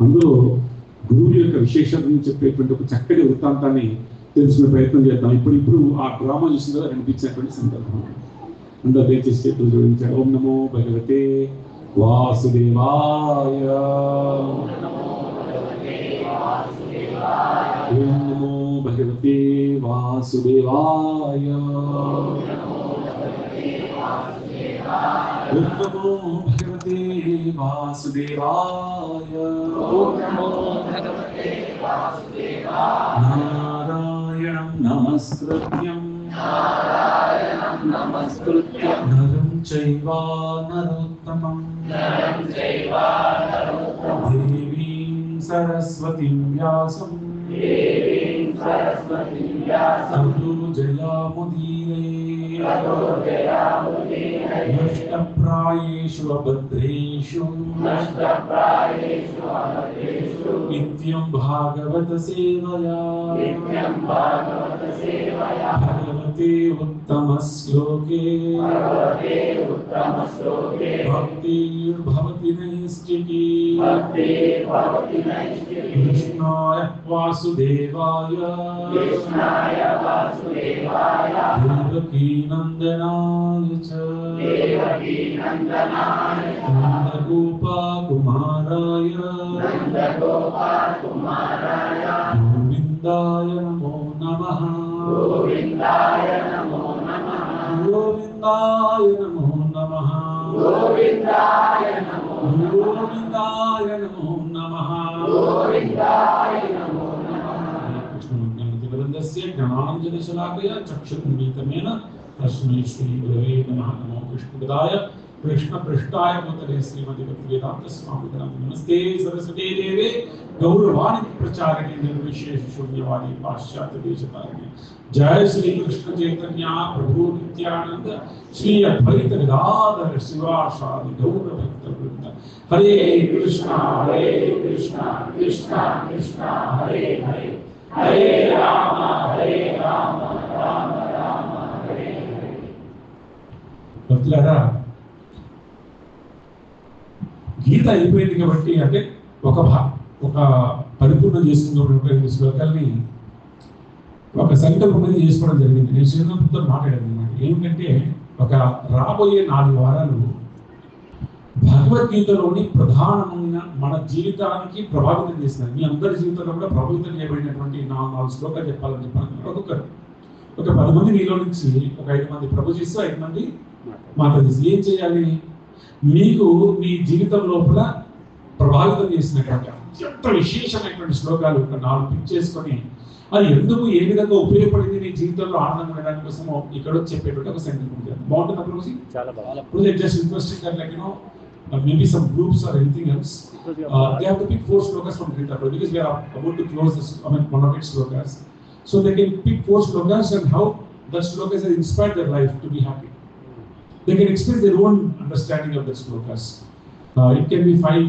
అందులో గురువు యొక్క విశేషతను చెప్పేటువంటి ఒక చక్కటి వృత్తాంతాన్ని తెలుసుకునే ప్రయత్నం చేద్దాం. ఇప్పుడు ఆ డ్రామా చూసిన కదా అనిపించినటువంటి సందర్భం. అందరూ దయచేసి చేతులు జోడించారు. ఓం నమో భగవతే వాసుదేవాయ. ఓం నమో భగవతే వాసుదేవాయ. ఓం నమో భగవతే వాసుదేవాయ. నారాయణం నమస్కృత్యం నరం చైవ నరోత్తమం దేవీం సరస్వతీం వ్యాసం తతో జయాముదీరయే నష్టప్రాయేషు అభద్రేషు నిత్యం భాగవత సేవయా భగవతే ఉత్తమ శ్లోకే భక్తిర్భవతి నైష్ఠికీ కృష్ణాయ వాసుదేవాయ దేవకీ నందనాయ చ నందగోపకుమారాయ గోవిందాయ నమో నమః. గోవిందాయ నమో నమః. గోవిందాయ నమో నమః. గోవిందాయ నమో నమః. కృష్ణోజ్ఞానతిమిరన్యస్య జ్ఞానాంజనశలాకయా చక్షురున్మీలితమేన తస్మై శ్రీ గురవే నమః. నమో కృష్ణపదాయ కృష్ణపృష్ఠాయ భూతలే శ్రీమతి భక్తివేదాంత స్వామికి నమస్తే. సరస్వతే దేవే గౌరవాణి ప్రచారిణి నిర్విశేష శూన్యవాది పాశ్చాత్య దేశకారిణి. జయ శ్రీ కృష్ణ చైతన్య ప్రభు నిత్యానంద శ్రీ అద్వైత గదాధర శివాసాది గౌర భక్త వృంద. హరే కృష్ణ కృష్ణ కృష్ణ హరే హరే హరే రామ రామ రామ హరే హరే. భక్తులారా, గీత అయిపోయింది కాబట్టి అంటే ఒక పరిపూర్ణం చేసుకున్నటువంటి శ్లోకాల్ని ఒక సంకల్పం అనేది చేసుకోవడం జరిగింది. నేను శ్రీరామతో మాట్లాడాను అన్నమాట. ఏమిటంటే ఒక రాబోయే 4 వారాలు భగవద్గీతలోని ప్రధానమైన మన జీవితానికి ప్రభావితం చేసినారు. మీ అందరి జీవితంలో కూడా ప్రభావితం చేయబడినటువంటి 4 శ్లోకాలు చెప్పాలని చెప్పాను. ఒక్కొక్కరు ఒక 10 మంది మీలో నుంచి ఒక 5 మంది ప్రభు చేస్తూ 5 మంది మాట చేసి ఏం చేయాలి? మీకు మీ జీవితం లోపల ప్రభావితం చేసినటువంటి అత్యంత విశేషమైనటువంటి శ్లోకాలు ఒక 4 పిక్ చేసుకొని అది ఎందుకు ఏ విధంగా ఉపయోగపడింది మీ జీవితంలో ఆనందం ఉండడానికి కోసమో ఇక్కడ చెప్పేటువంటి ఒక సంకల్పం చేయాలి. బాగుంటుందా ప్రభుజీ? చాలా బాగుంది. Just requesting that like maybe some groups or anything else. They have to pick 4 slokas from Gita because we are about to close this, one of its slokas. So they can pick 4 slokas and how that slokas has inspired their life to be happy. They can express their own understanding of the slokas. It can be 5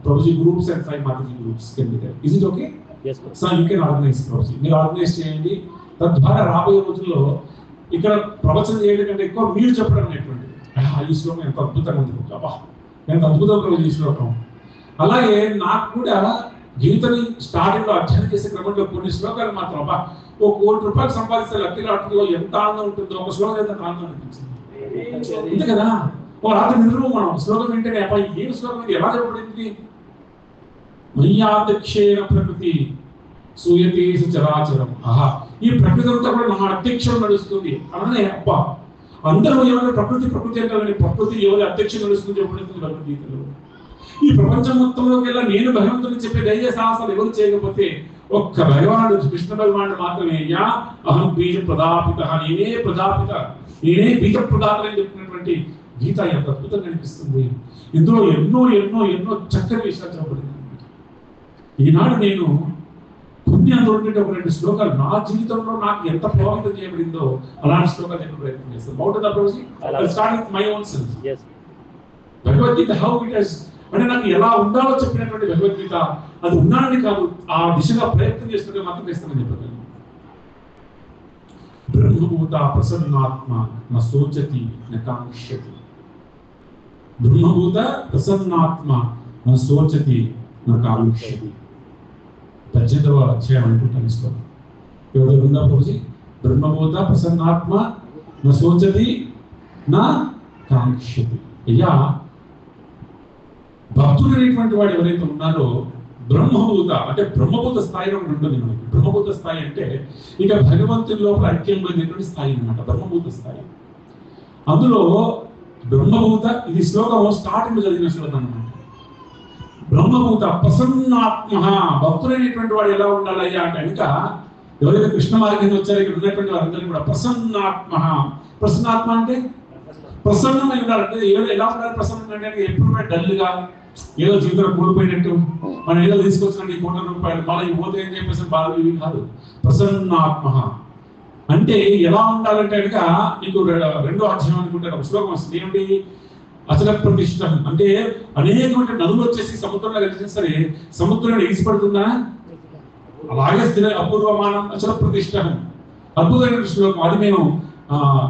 Prabhuji groups and 5 Mataji groups can be there. Is it okay? Yes, sir. So you can organize Prabhuji. మీరు organise చేయండి. తద్వారా రాబోయే రోజుల్లో ఇక్కడ ప్రవచనం చేయడం కంటే ఎక్కువ మీరు చెప్పడం అనేటువంటి ఈ శ్లోకం ఎంత అద్భుతంగా ఉంది. అబ్బా ఎంత అద్భుతంగా ఈ శ్లోకం. అలాగే నాకు కూడా గీతని స్టార్టింగ్ లో అధ్యయనం చేసే క్రమంలో కొన్ని శ్లోకాలు మాత్రం అబ్బా ₹1 కోటి సంపాదిస్తే లక్కీ లాటరీలో ఎంత ఆనందం ఉంటుందో ఒక శ్లోకం ఎంత ఆనందం అనిపించింది. అంతే కదా. ఓ రాత్రి నిద్రలో మనం శ్లోకం వింటేనే అబ్బా ఏం శ్లోకం ఇది ఎలా చెప్పబడింది? మయ్యాధ్యక్షేణ ప్రకృతి సూయతే చరాచరం. ఆహా, ఈ ప్రకృతి అంతా కూడా నా అధ్యక్షుడు నడుస్తుంది అననే. అబ్బా అందరూ ఎవరు ప్రకృతి అంటారని ప్రకృతి ఎవరి అధ్యక్షుడు నడుస్తుంది చెప్పబడుతుంది భగవద్గీతలో. ఈ ప్రపంచం మొత్తంలోకి వెళ్ళా నేను భగవంతుని చెప్పే ధైర్య సాహసాలు ఎవరు చేయకపోతే ఒక్క భగవానుడు కృష్ణ భగవానుడు మాత్రమే. యా అహం బీజ ప్రదాపిత, నేనే ప్రజాపిత, నేనే బీజ ప్రదాత అని చెప్పినటువంటి గీత ఎంత అద్భుతంగా అనిపిస్తుంది. ఇందులో ఎన్నో ఎన్నో ఎన్నో చక్కని విషయాలు చెప్పబడింది. ఈనాడు నేను పుణ్యంలో ఉండే ఒక 2 శ్లోకాలు నా జీవితంలో నాకు ఎంత ప్రభావితం చేయబడిందో అలాంటి శ్లోకాలు చెప్పే ప్రయత్నం చేస్తాను. బాగుంటుందా Prabhuji? Start with my own self. Bhagavad Gita how it has అంటే నాకు ఎలా ఉండాలో చెప్పినటువంటి భగవద్గీత అది ఉన్నానని కాదు, ఆ దిశగా ప్రయత్నం చేస్తుంటే మాత్రం చేస్తానని చెప్పగలను. బ్రహ్మభూత ప్రసన్నాత్మ న శోచతి న కాంక్షతి. బ్రహ్మభూత ప్రసన్నాత్మ న శోచతి కాంక్షతి. 18వ అధ్యాయం అనుకుంటాను శ్లోకం. ఎవరు ఉందా ప్రభుజీ? బ్రహ్మభూత ప్రసన్నాత్మ నా శోచతి నా కాంక్షతి. అయ్యా, భక్తుడు అనేటువంటి వాడు ఎవరైతే ఉన్నారో బ్రహ్మభూత అంటే బ్రహ్మభూత స్థాయిలో ఉంటుంది మనకి. బ్రహ్మభూత స్థాయి అంటే ఇక భగవంతుని లోపల ఐక్యం పొందేటువంటి స్థాయి అన్నమాట భ్రమభూత స్థాయి. అందులో బ్రహ్మభూత, ఇది శ్లోకం స్టార్టింగ్ చదివిన శ్లోకం అన్నమాట. బ్రహ్మభూత ప్రసన్నాత్మ, భక్తులైనటువంటి వాడు ఎలా ఉండాలయ్యా అంటే కనుక ఎవరైతే కృష్ణ మార్గం వచ్చారో ఇక్కడ ఉన్నటువంటి వారందరినీ కూడా ప్రసన్నాత్మ. ప్రసన్నాత్మ అంటే ప్రసన్నమై ఉండాలంటే ఎలా ఉండాలి? ప్రసన్నం అంటే ఎప్పుడు కూడా డల్గా ఏదో జీవితంలో కోల్పోయినట్టు మనం ఏదో తీసుకొచ్చినట్టు ఈ ₹1,00,000 మళ్ళీ పోతే ఏం చెప్పేసి బాధ ఇవి కాదు. ప్రసన్నాత్మ అంటే ఎలా ఉండాలంటే కనుక నీకు 2వ అధ్యాయం అనుకుంటే ఒక శ్లోకం వస్తుంది. ఏమిటి? అచల ప్రతిష్టం అంటే అనేకమైన నదులు వచ్చేసి సముద్రంలో కలిసినా సరే సముద్రంలో ఎగిసిపడుతుందా? అలాగే స్థిర అపూర్వమానం అచల ప్రతిష్టం. అద్భుతమైన శ్లోకం. అది మేము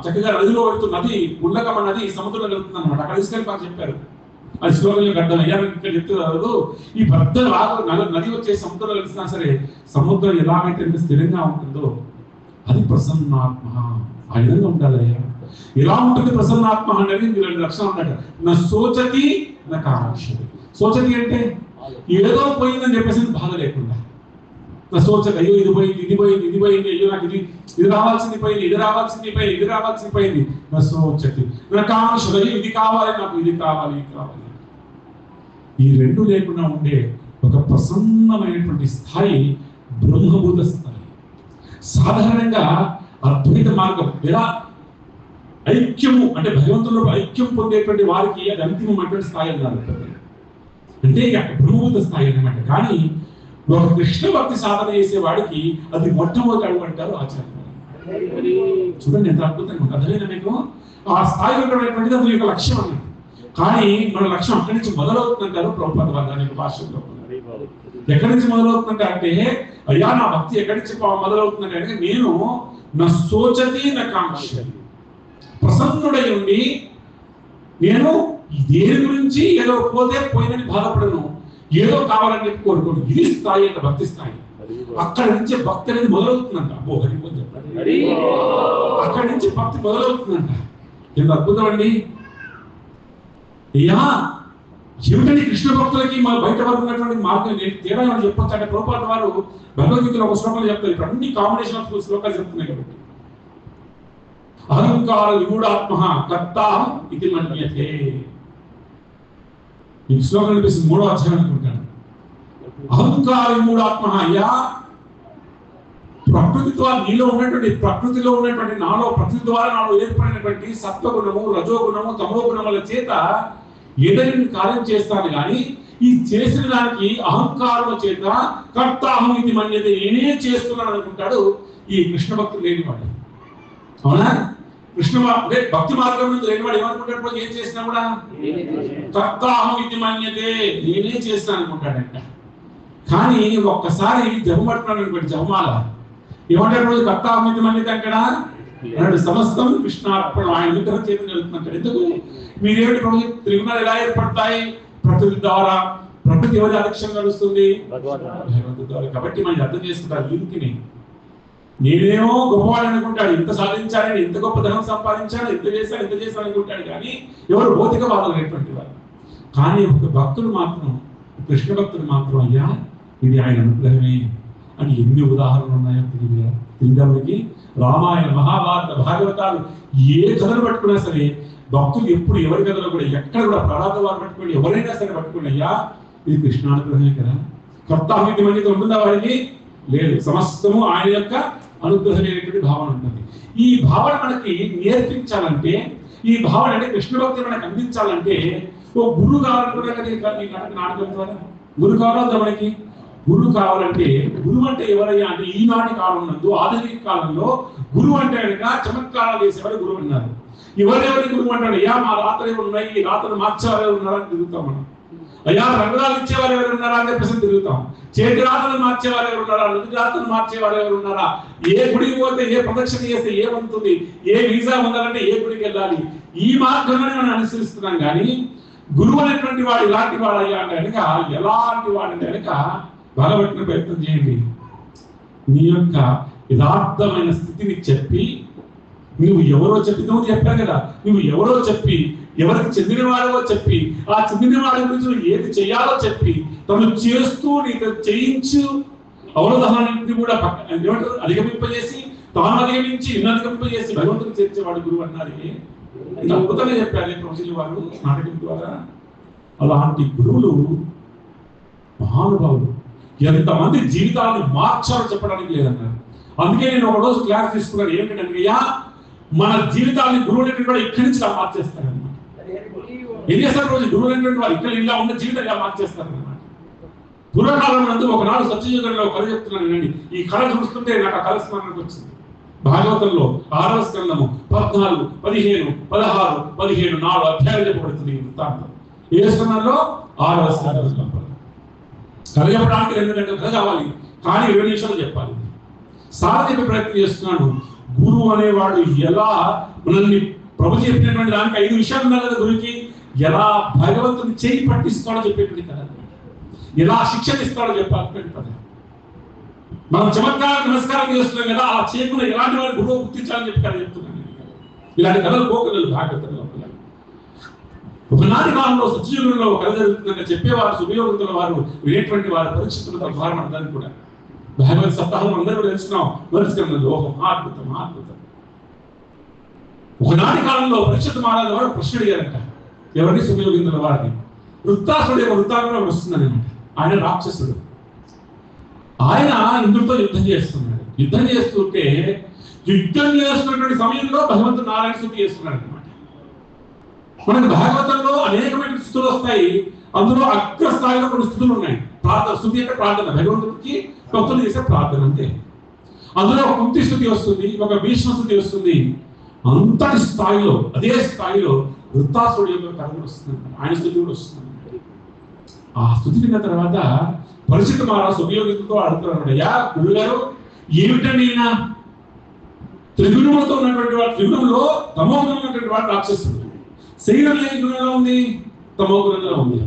చక్కగా నదిలో వెళ్తూ నది గుండకమ్మ నది సముద్రంలో వెళ్తుంది అనమాట. అక్కడ తీసుకెళ్ళి మాకు చెప్పారు. అది శ్లోకంలో అర్థం అయ్యా ఇక్కడ చెప్తున్నారు. ఈ పెద్ద నది వచ్చే సముద్రంలో కలిసినా సరే సముద్రం ఎలాగైతే స్థిరంగా ఉంటుందో అది ప్రసన్నాత్మ. ఆ విధంగా ఉండాలయ్యా. ఎలా ఉంటుంది ప్రసన్నాత్మ అనేది మీరు 2 లక్షణాలు ఉన్నాయి. నా శోచతి నా కాంక్షతి. శోచతి అంటే ఏదో పోయిందని చెప్పేసి బాధ లేకుండా. నా శోచతి, అయ్యో ఇది పోయింది, ఇది పోయింది, ఇది పోయింది, అయ్యో నాకు ఇది రావాల్సింది పోయింది, ఇది రావాల్సింది పోయింది, ఇది రావాల్సింది పోయింది. నా శోచతి. నా కాంక్షతి, ఇది కావాలి, నాకు ఇది కావాలి, ఇది కావాలి. ఈ 2 లేకుండా ఉండే ఒక ప్రసన్నమైనటువంటి స్థాయి బ్రహ్మభూత స్థాయి. సాధారణంగా అద్వైత మార్గం ఎలా ఐక్యము అంటే భగవంతుల్లో ఐక్యం పొందేటువంటి వారికి అది అంతిమమైనటువంటి స్థాయి అన్నారు. అంటే బ్రహ్మభూత స్థాయి అన్నమాట. కానీ ఒక కృష్ణ భక్తి సాధన చేసే వాడికి అది మొట్టమొదటి అడుగు అంటారు ఆచార్య. చూడండి ఎంత అద్భుతంగా ఉంది. అర్థమైనా మీకు? ఆ స్థాయిలో ఉన్నటువంటిది అది యొక్క లక్ష్యం అన్నది. కానీ మన లక్ష్యం అక్కడి నుంచి మొదలవుతుందంటారు ప్రభుపాద వారు దాని భాషలో. ఎక్కడి నుంచి మొదలవుతుందంటే అంటే అయ్యా నా భక్తి ఎక్కడి నుంచి మొదలవుతుందంటే అంటే నేను నా శోచతి నా కాంక్షతి. ప్రసన్నుడై ఉండి నేను దేని గురించి ఏదో పోతే పోయిందని బాధపడను, ఏదో కావాలని చెప్పి కోరుకోను. ఇది స్థాయి అంటే భక్తి స్థాయి. అక్కడి నుంచి భక్తి అనేది మొదలవుతుందంట. అక్కడి నుంచి భక్తి మొదలవుతుందంట. ఎంత అద్భుతం అండి. అయ్యా ఏమిటండి కృష్ణ భక్తులకి మా బయట వరకు ఉన్నటువంటి మార్గం తేడా అని చెప్పొచ్చు అంటే ప్రభుపాద వారు భగవద్గీతలో ఒక శ్లోకాలు చెప్తారు. ఇప్పుడు అన్ని కాంబినేషన్ ఆఫ్ శ్లోకాలు చెప్తున్నాయి కాబట్టి అహంకార విమూఢాత్మ కర్తాహం ఇది మన్యతే. ఈ శ్లోకం అనిపిస్తుంది 3వ అధ్యాయం అనుకుంటాను. అహంకార విమూఢాత్మ. అయ్యా ప్రకృతి ద్వారా నీలో ఉన్నటువంటి ప్రకృతిలో ఉన్నటువంటి నాలో ప్రకృతి ద్వారా నాలో ఏర్పడినటువంటి సత్వగుణము రజోగుణము తమో గుణముల చేత ఏదైనా కార్యం చేస్తాను కానీ ఈ చేసిన దానికి అహంకారం చేత కర్తాహం ఇది మన్యతే నేనే చేస్తున్నాను అనుకుంటాడు ఈ కృష్ణ భక్తులు లేనివాడు. అవునా? కృష్ణ అంటే భక్తి మార్గం నుంచి లేనివాడు ఏమనుకుంటాడు? ఏం చేసినా కూడా కర్తాహం ఇది మన్యతే నేనే చేస్తాను అనుకుంటాడంట. కానీ ఒక్కసారి జపం పట్టుకున్నాడు అనుకోండి, జపమాల ఏమంటాడు? కర్తాహం ఇది మన్యతే అంటాడా? సమస్తం కృష్ణార్పణం. ఆయన విగ్రహం చేత జరుగుతుందంటాడు. ఎందుకు? మీరేమిటి ప్రభు త్రిగుణాలు ఎలా ఏర్పడతాయి? ప్రకృతి ద్వారా. ప్రకృతి ఎవరి అధ్యక్షం నడుస్తుంది? భగవంతుడి ద్వారా. కాబట్టి మనం అర్థం చేసుకుంటారు లింక్ని. నేనేమో గొప్పవాడు అనుకుంటాడు, ఇంత సాధించాలని, ఇంత గొప్ప ధనం సంపాదించాను, ఇంత చేశాను అనుకుంటాడు. కానీ ఎవరు భౌతికవాదులు అనేటువంటి వారు. కానీ ఒక భక్తుడు మాత్రం, కృష్ణ భక్తుడు మాత్రం అయ్యా ఇది ఆయన అనుగ్రహమే అని ఎన్ని ఉదాహరణలు ఉన్నాయో తెలియడానికి. రామాయణ మహాభారత భాగవతాలు ఏ కథలు పట్టుకున్నా సరే భక్తులు ఎప్పుడు ఎవరి కథలో కూడా ఎక్కడ కూడా ప్రహ్లాద వారు పట్టుకోండి, ఎవరైనా సరే పట్టుకోండి, అయ్యా ఇది కృష్ణానుగ్రహమే కదా. కర్తాహమితి మన్యత ఉంటుందా వారికి? లేదు. సమస్తము ఆయన యొక్క అనుగ్రహమైనటువంటి భావన ఉంటుంది. ఈ భావన మనకి నేర్పించాలంటే, ఈ భావన అంటే కృష్ణ భక్తి మనకు అందించాలంటే ఓ గురువు కావాలనుకున్నా కదా. నాటకం ద్వారా గురువు కావాలంటే మనకి గురువు కావాలంటే, గురువు అంటే ఎవరయ్యా అంటే ఈనాటి కాలంలో ఆధునిక కాలంలో గురువు అంటే కనుక చమత్కారాలు చేసేవాడు గురువు అన్నారు. ఎవరెవరి గురువు అంటాడు? అయ్యా మా రాత్రులు ఉన్నాయి, ఈ రాత్రులు మార్చేవారు ఉన్నారని తిరుగుతాం మనం. అయ్యా రంగురాలు ఇచ్చేవారు ఎవరు ఉన్నారా అని చెప్పేసి తిరుగుతాం. చేతి రాత్రులు మార్చేవారు ఎవరు ఉన్నారా, నుది రాత్రులు మార్చేవారు ఎవరు ఉన్నారా, ఏ గుడికి పోతే ఏ ప్రదక్షిణ చేస్తే ఏమవుతుంది, ఏ వీసా ఉండాలంటే ఏ గుడికి వెళ్ళాలి, ఈ మార్గంలోనే మనం అనుసరిస్తున్నాం. కానీ గురువు అనేటువంటి వాడు ఇలాంటి వాడు అయ్యా అంటే కనుక ఎలాంటి వాడంటే కనుక బలపట్టిన ప్రయత్నం చేయండి. నీ యొక్క యథార్థమైన స్థితిని చెప్పి, నువ్వు ఎవరో చెప్పి, నువ్వు చెప్పావు కదా, నువ్వు ఎవరో చెప్పి, ఎవరికి చెందినవాడో చెప్పి, ఆ చెందినవాడి గురించి నువ్వు ఏది చేయాలో చెప్పి, తను చేస్తూ నీకు చేయించు అవరోధాన్ని కూడా ఏమంటారు అధిగమింపజేసి, తాను అధిగమించి నిన్ను అధిగమింపజేసి భగవంతుడు చేర్చేవాడు గురువు అన్నారు. ఇంత అద్భుతంగా చెప్పారు ప్రొఫెసర్ వారు నాటకం ద్వారా. అలాంటి గురువులు మహానుభావులు ఎంతమంది జీవితాలను మార్చాలో చెప్పడానికి లేదన్నారు. అందుకే నేను ఒక రోజు క్లాస్ తీసుకున్నాను. ఏమిటంటే అయ్యా, మన జీవితాన్ని గురువు అనేటువంటి వాడు ఇక్కడి నుంచి ఇలా మార్చేస్తారన్నమాట. ఏం చేస్తారు రోజు గురువు అనేటువంటి వారు ఇక్కడ ఇలా ఉన్న జీవితం ఇలా మార్చేస్తారన్నమాట. పూర్వకాలం నందు ఒకనాడు సత్యయుగంలో కథ చెప్తున్నాను అండి. ఈ కళ చూస్తుంటే నాకు ఆ కళ స్మరణకు వచ్చింది. భాగవతంలో 6వ స్కందము 14, 15, 16, 17 4 అధ్యాయాలు చెప్పబడుతుంది ఈ వృత్తాంతం. ఏ స్కందంలో? 6వ స్కందంలో. కథ చెప్పడానికి 2 గంటలు కథ కావాలి, కానీ 20 నిమిషాలు చెప్పాలి. సార్ చెప్పే ప్రయత్నం చేస్తున్నాను. గురువు అనేవాడు ఎలా మనల్ని ప్రభు చెప్పినటువంటి దానికి 5 విషయాలు ఉన్నాయి కదా గురువుకి. ఎలా భగవంతుని చేయి పట్టిస్తాడో చెప్పేటువంటి కదా, ఎలా శిక్షణ ఇస్తాడో చెప్పాలి కదా. మనం చమత్కారం నమస్కారం చేస్తున్నాం కదా, ఆ చేయకుండా ఎలాంటి వారి గురువు గుర్తించాలని చెప్పి కదా చెప్తున్నాను. ఇలాంటి కథలు పోకలు భాగవతంలో. ఒకనాటి కాలంలో సత్యయుగంలో ఒక కథ జరుగుతుందంటే చెప్పేవారు సుఖయోగుల వారు వినేటువంటి వారు పరీక్షితులతో భారం అంటారు కూడా. భాగవత సప్తాహం అందరూ తెలుసుకున్నాం. వరుసకంలో అద్భుతం అద్భుతం. ఒకనాటి కాలంలో పరీక్షిత మహారాజు వారు ప్రశ్న అడిగారంట. ఎవరిని? సుఖయోగిందుల వారిని. వృత్తాసుడు యొక్క వృత్తాంతంలో వస్తుందని. ఆయన రాక్షసుడు. ఆయన ఇంద్రుడితో యుద్ధం చేస్తున్నాడు. యుద్ధం చేస్తుంటే యుద్ధం చేస్తున్నటువంటి సమయంలో భగవంతుడు నారాయణ స్తుతి చేస్తున్నాడు అనమాట. మనకు భాగవతంలో అనేకమైన స్థుతులు వస్తాయి. అందులో అగ్ర స్థాయిలో కొన్ని స్థుతులు ఉన్నాయి. ప్రార్థన, స్తుతి అంటే ప్రార్థన, భగవంతుడికి భక్తులు చేసే ప్రార్థన అంతే. అందులో ఒక కుంతి స్థుతి వస్తుంది, ఒక భీష్మ స్థుతి వస్తుంది. అంతటి స్థాయిలో, అదే స్థాయిలో వృత్తాసుడి యొక్క కథ వస్తుంది, ఆయన స్థుతి కూడా వస్తుంది. ఆ స్థుతి విన్న తర్వాత పరిచిత మహారాజు ఉపయోగితో అడుగుతున్నాడు. అయ్యా గురుగారు, ఏమిటండి ఈయన త్రిగుణములతో ఉన్నటువంటి వాడు, త్రిగుణంలో తమోగుణం ఉన్నటువంటి వాడు రాక్షసుడు. శరీరం లేని గుణంలో ఉంది, తమోగుణంలో ఉంది.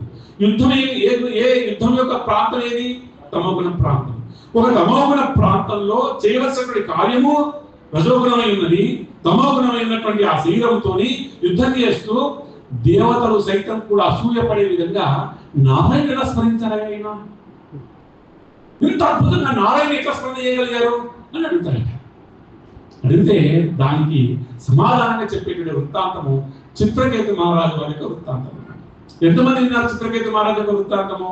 యుద్ధం ఏ యుద్ధం యొక్క ప్రాంతం ఏది? తమోగుణ ప్రాంతం. ఒక తమోగుణ ప్రాంతంలో చేయవలసినటువంటి కార్యము రజోగుణమై ఉన్నది. తమోగుణమైనటువంటి ఆ శరీరంతో యుద్ధం చేస్తూ దేవతలు సైతం కూడా అసూయపడే విధంగా నారాయణ ఎలా స్మరించారైనా, ఇంత అద్భుతంగా నారాయణ ఎట్లా స్మరణ చేయగలిగారు అని అడుగుతారట. అడిగితే దానికి సమాధానంగా చెప్పేటువంటి వృత్తాంతము చిత్రకేతు మహారాజు వారి యొక్క వృత్తాంతం. ఎంతమంది విన్నారు చిత్రకేతు మహారాజు యొక్క వృత్తాంతము?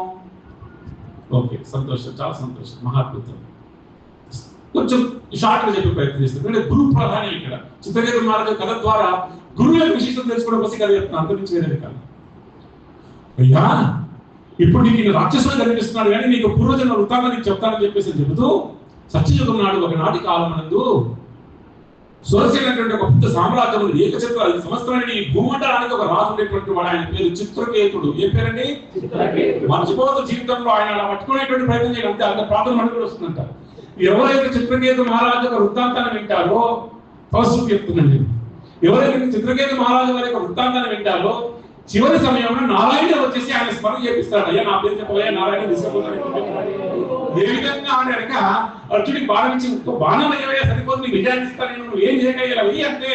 ఓకే, సంతోషం, చాలా సంతోషం, మహాద్భుతం. కొంచెం షార్ట్ గా చెప్పే ప్రయత్నం చేస్తుంది. గురు ప్రధాని ఇక్కడ చిత్రకేతు మహారాజు కథ ద్వారా గురువు యొక్క విశిష్టం తెలుసుకోవడం కోసం కథ చెప్తున్నాను, అంతరించి వేరే కాదు. అయ్యా, ఇప్పుడు నీకు రాక్షసులు కనిపిస్తున్నాడు కానీ నీకు పూర్వజన్మ వృత్తాంతం నీకు చెప్తానని చెప్పేసి చెబుతూ సత్యయుగం నాడు ఒకనాటి కాలం నందు సోరసేనటువంటి ఒక పెద్ద సామ్రాజ్యం ఉంది. ఏకచక్ర సంవత్సరాన్ని ఈ భూమండలానికి ఒక రాజు ఉండేటువంటి వాడు. ఆయన పేరు చిత్రకేతుడు. ఏ పేరండి? మర్చిపోతు జీవితంలో ఆయన అలా పట్టుకునేటువంటి ప్రయత్నం చేయాలి అంతే. అంత ప్రాబ్లం మనకు వస్తుందంట. ఎవరైతే చిత్రకేతు మహారాజు యొక్క వృత్తాంతాన్ని వింటారో, ఫస్ట్ చెప్తున్నాను, ఎవరైతే చిత్రకేతు మహారాజు వారి యొక్క వృత్తాంతాన్ని వింటారో చివరి సమయంలో నారాయణ వచ్చేసి ఆయన స్మరణ చేపిస్తాడు. అయ్యా నా పేరు చెప్పవయ్యా, నారాయణ తీసుకుపోతాను. ఏ విధంగా అనక అర్జునికి బాణం ఇచ్చి బాణం అయ్యవయ్యా సరిపోతుంది, నీకు విజయాన్ని ఇస్తాను, నువ్వు ఏం చేయగలిగా వెయ్యి అంటే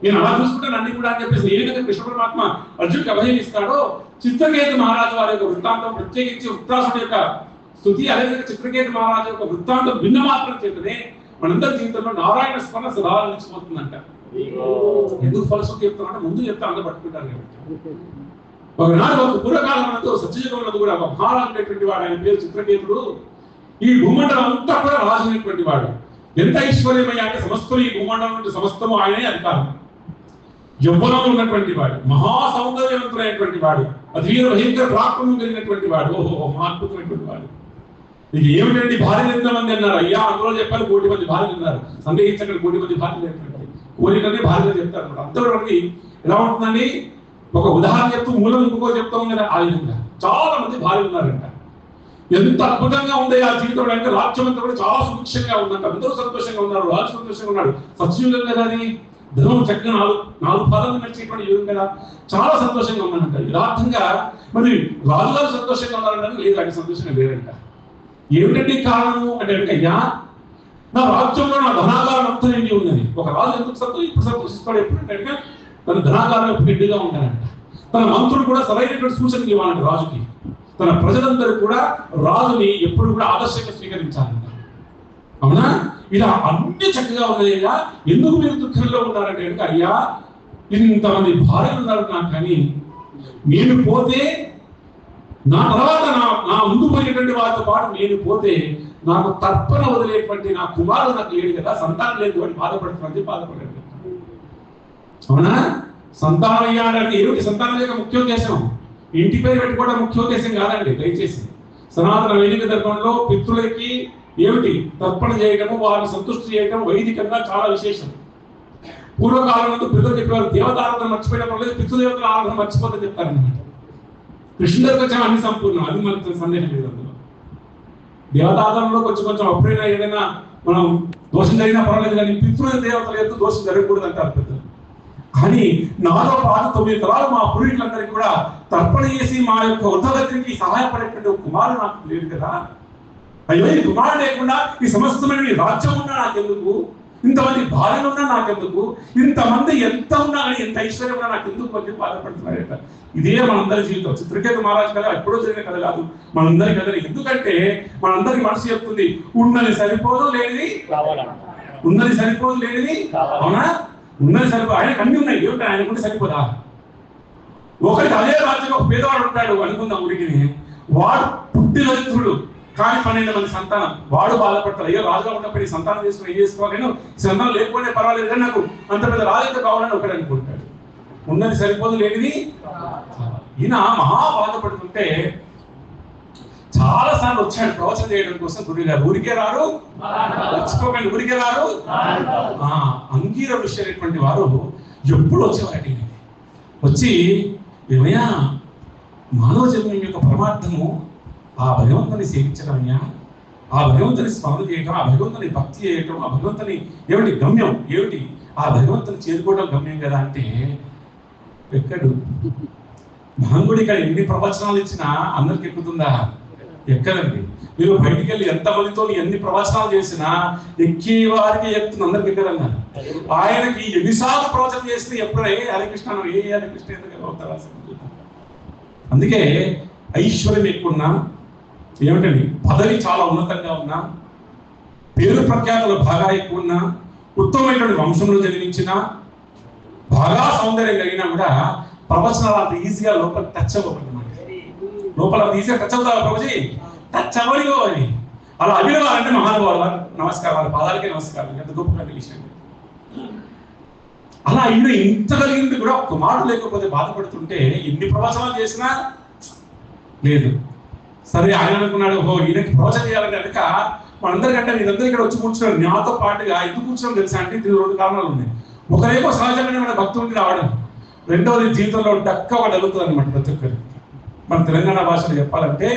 నేను అలా చూసుకుంటాను అన్ని కూడా అని చెప్పేసి ఏ విధంగా కృష్ణ పరమాత్మ అర్జునికి అభయం ఇస్తాడో చిత్రకేతు మహారాజు వారి యొక్క వృత్తాంతం ప్రత్యేకించి వృత్తాసుడి యొక్క స్థుతి, అదేవిధంగా చిత్రకేతు మహారాజు యొక్క వృత్తాంతం భిన్న మాత్రం చేతనే మనందరి జీవితంలో నారాయణ స్మరణ సదా నిలిచిపోతుందంట. ఎందుకు ఫలశ్రుతి చెప్తానంటే ముందు చెప్తా అందరూ పట్టుకుంటారు కాబట్టి. ఒకనాడు ఒక పూర్వకాలంలో సత్యయుగంలో కూడా ఒక మహారాజు అనేటువంటి వాడు, ఆయన పేరు చిత్రకేతుడు. ఈ భూమండలం అంతా కూడా రాజునేటువంటి వాడు. ఎంత ఐశ్వర్యమయ్యా అంటే సమస్తం ఈ భూమండలం నుండి సమస్తము ఆయనే అధికారం. యవ్వనంలో ఉన్నటువంటి వాడు, మహా సౌందర్యవంతులైనటువంటి వాడు, అధీర భయంకర ప్రాక్రమం కలిగినటువంటి వాడు. ఓహో, మహాద్భుతమైనటువంటి వాడు. ఇది ఏమిటండి భార్యలు ఎంతమంది అన్నారు? అయ్యా అందులో చెప్పాలి 1 కోటి మంది భార్యలు ఉన్నారు. సందేహించండి 1 కోటి మంది భార్యలు ఏంటంటే కోరికనే భార్యలు చెప్తారు. అందరూ ఎలా ఉంటుందండి? ఒక ఉదాహరణ చెప్తూ మూలం ఇంకో చెప్తాం కదా, ఆ విధంగా చాలా మంది భార్యలు ఉన్నారంట. ఎంత అద్భుతంగా ఉంది ఆ జీవితం అంటే రాజ్యం అంతా కూడా చాలా సుభిక్షంగా ఉందంట. అందరూ సంతోషంగా ఉన్నారు, రాజు సంతోషంగా ఉన్నాడు. సత్యయుగం కదా అది. ధర్మం చక్కగా నాలుగు పాదాలు నడిచేటువంటి యుగం కదా, చాలా సంతోషంగా ఉన్నానంట. యథార్థంగా మరి రాజుగారు సంతోషంగా ఉన్నారంటే లేదు, ఆయన సంతోషంగా లేరంట. ఏమిటంటే కారణము అంటే అయ్యా నా రాజ్యంలో నా ధనాగారం అంతా నిండి ఉన్నది. ఒక రాజు ఎందుకు ఇప్పుడు సంతోషిస్తాడు ఎప్పుడంటే తన ధనాగారం ఎప్పుడు నిండుగా ఉంటాడంట. తన మంత్రులు కూడా సరైనటువంటి సూచనలు ఇవ్వాలంట రాజుకి. తన ప్రజలందరూ కూడా రాజుని ఎప్పుడు కూడా ఆదర్శంగా స్వీకరించాలంట. అవునా? ఇలా అన్ని చక్కగా ఉన్నాయ్యా, ఎందుకు మీరు దుఃఖంలో ఉన్నారంటే కనుక అయ్యా ఇంతమంది భార్యలు ఉన్నారు నాకు, కానీ నేను పోతే నా తర్వాత నా ముందు పోయినటువంటి వారితో పాటు నేను పోతే నాకు తర్పణ వదిలేటువంటి నా కుమారుడు నాకు లేడు కదా, సంతానం లేదు అని బాధపడండి. అవునా? సంతానం అయ్యాడంటే ఏమిటి? సంతానం లేక ముఖ్య ఉద్దేశం ఇంటి పేరు పెట్టుకోవడం ముఖ్య ఉద్దేశం కాదండి. దయచేసి సనాతన వైదిక ధర్మంలో పితృలకి ఏమిటి తర్పణ చేయటము, వారిని సంతృష్టి చేయటం వైదికంగా చాలా విశేషం. పూర్వకాలంలో పితృలు చెప్పేవారు దేవతారాధన మర్చిపోయడం లేదు, పితృదేవతల ఆరాధన మర్చిపోతే చెప్తారన్నమాట. కృష్ణుడికి వచ్చాము అన్ని సంపూర్ణం, అది మనకు సందేహం లేదు. అందులో దేవతారాధనలో కొంచెం అప్పుడైనా ఏదైనా మనం దోషం జరిగినా పర్వాలేదు, కానీ పితృ దేవతల యొక్క దోషం జరగకూడదు అంటారు పెద్దలు. కానీ నాలో పాటు 9 తరాలు మా పూర్వీకులందరికీ కూడా తర్పణ చేసి మా యొక్క ఉద్ధగతికి సహాయపడేటువంటి ఒక కుమారుడు నాకు లేదు కదా. అయ్యో ఈ కుమారుడు లేకుండా ఈ సమస్తమైన రాజ్యం ఉన్నా నాకెందుకు, ఇంతమంది భార్యలు ఉన్నా నాకెందుకు, ఇంతమంది ఎంత ఉన్నా కానీ ఎంత ఐశ్వర్యం ఉన్నా నాకెందుకు అని బాధపడుతున్నారట. ఇదే మనందరి జీవితం. చిత్రకేతు మహారాజు కదా ఎప్పుడో జరిగిన కథ కాదు, మనందరి కథ. ఎందుకంటే మనందరికి మనసు చెప్తుంది ఉన్నది సరిపోదు లేనిది ఉన్నది సరిపోదు లేనిది. అవునా? ఉన్నది సరిపోదు, ఆయనకు అన్ని ఉన్నాయి, ఏమిటి ఆయనకుంటే సరిపోదా? ఒకరికి అదే రాజ్యం ఒక పేదవాడు ఉంటాడు అనుకుందాం ఉడికిని, వాడు పుట్టి దరిద్రుడు కానీ 12 మంది సంతానం, వాడు బాధపడతాడు. అయ్యో రాజుగా ఉన్నప్పుడు సంతానం చేసుకుని ఏం చేసుకోవాలి, సంతానం లేకపోతే పర్వాలేదు కానీ నాకు అంత పెద్ద రాజు కావాలని ఒకడు అనుకుంటాడు. ఉన్నది సరిపోదు లేనిది. ఈయన మహా బాధపడుతుంటే చాలా సార్లు వచ్చాడు ప్రవచనం చేయడం కోసం. గురువు గారు ఊరికే రారు, మర్చిపోకండి, ఊరికే రారు. అంగీర ఋషి వారు ఎప్పుడు వచ్చేవాటి వచ్చి ఏమయ్యా మానవ జన్మం యొక్క పరమార్థము ఆ భగవంతుని సేవించడం అయ్యా, ఆ భగవంతుని స్మరణ చేయటం, ఆ భగవంతుని భక్తి చేయటం, ఆ భగవంతుని ఏమిటి గమ్యం, ఏమిటి ఆ భగవంతుని చేరుకోవడం గమ్యం కదా అంటే ఎక్కడు మహంగుడి ఇక్కడ ఎన్ని ప్రవచనాలు ఇచ్చినా అందరికి ఎక్కుతుందా? ఎక్కడండి. మీరు బయటికి వెళ్ళి ఎంత మందితో ఎన్ని ప్రవచనాలు చేసినా ఎక్కే వారికి ఎక్కుతుంది, అందరికి ఎక్కడన్నారు. ఆయనకి ఎన్నిసార్లు ప్రవచనం చేసినా ఎప్పుడే హరికృష్ణ ఏ హరికృష్ణ ఎందుకు అవుతారా? అందుకే ఐశ్వర్యం ఎక్కువన్నా, ఏమిటండి పదవి చాలా ఉన్నతంగా ఉన్నా, పేరు ప్రఖ్యాతులు బాగా ఎక్కువ ఉన్నా, ఉత్తమమైనటువంటి వంశంలో జన్మించిన, బాగా సౌందర్యం కలిగినా కూడా ప్రవచనాలు అంత ఈజీగా లోపల టచ్ అవ్వకూడదు. లోపల ఈజీగా టచ్ అవుతారు ప్రభుజీ, టచ్ అవ్వనిగో అని. అలా అభినవాలంటే మహానుభావులు నమస్కారం, వాళ్ళ పాదాలకే నమస్కారం, ఎంత గొప్పగా విషయం. అలా ఈయన ఇంత కలిగింది కూడా ఒక మాట లేకపోతే బాధపడుతుంటే ఎన్ని ప్రవచనాలు చేసినా లేదు. సరే ఆయన అనుకున్నాడు, ఓహో ఈయనకి ప్రవచనం చేయాలంటే కనుక మనందరికంటే మీరందరూ ఇక్కడ వచ్చి కూర్చున్నారు, నాతో పాటుగా ఎందుకు కూర్చోడం తెలుసా అంటే దీని 2 కారణాలు ఉన్నాయి. ఒకరేమో సహజంగానే మన భక్తుడికి రావడం, రెండవది జీవితంలో డక్క ఒకటి అడుగుతుంది అనమాట ప్రతి ఒక్కరికి. మన తెలంగాణ భాషలో చెప్పాలంటే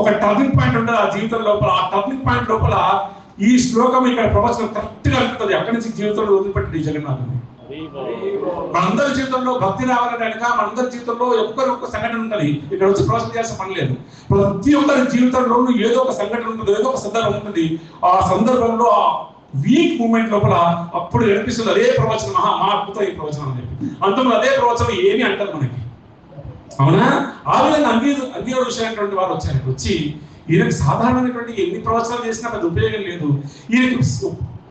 ఒక టర్నింగ్ పాయింట్ ఉంటుంది ఆ జీవితం లోపల. ఆ టర్నింగ్ పాయింట్ లోపల ఈ శ్లోకం ఇక్కడ ప్రవచనం కరెక్ట్ గా అడుగుతుంది. అక్కడి నుంచి జీవితంలో వదిలిపెట్టి జగన్నాథుని. మనందరి జీవితంలో భక్తి రావాలని కనుక మనందరి జీవితంలో ఒక్క సంఘటన ఉంటుంది. ఇక్కడ వచ్చి ప్రవచనం చేయాల్సిన పని లేదు. ప్రతి ఒక్కరి జీవితంలోనూ ఏదో ఒక సంఘటన ఉంటుంది, ఏదో ఒక సందర్భం ఉంటుంది. ఆ సందర్భంలో ఆ వీక్ మూమెంట్ లోపల అప్పుడు అనిపిస్తుంది అదే ప్రవచనం, మా అద్భుతం ఈ ప్రవచనం అని చెప్పి. అంతలో అదే ప్రవచనం ఏమి అంటారు మనకి. అవునా? ఆ విధంగా అంగీర విషయమైనటువంటి వారు వచ్చారు. వచ్చి ఈయనకి సాధారణమైనటువంటి ఎన్ని ప్రవచనాలు చేసినా పెద్ద ఉపయోగం లేదు. ఈయనకి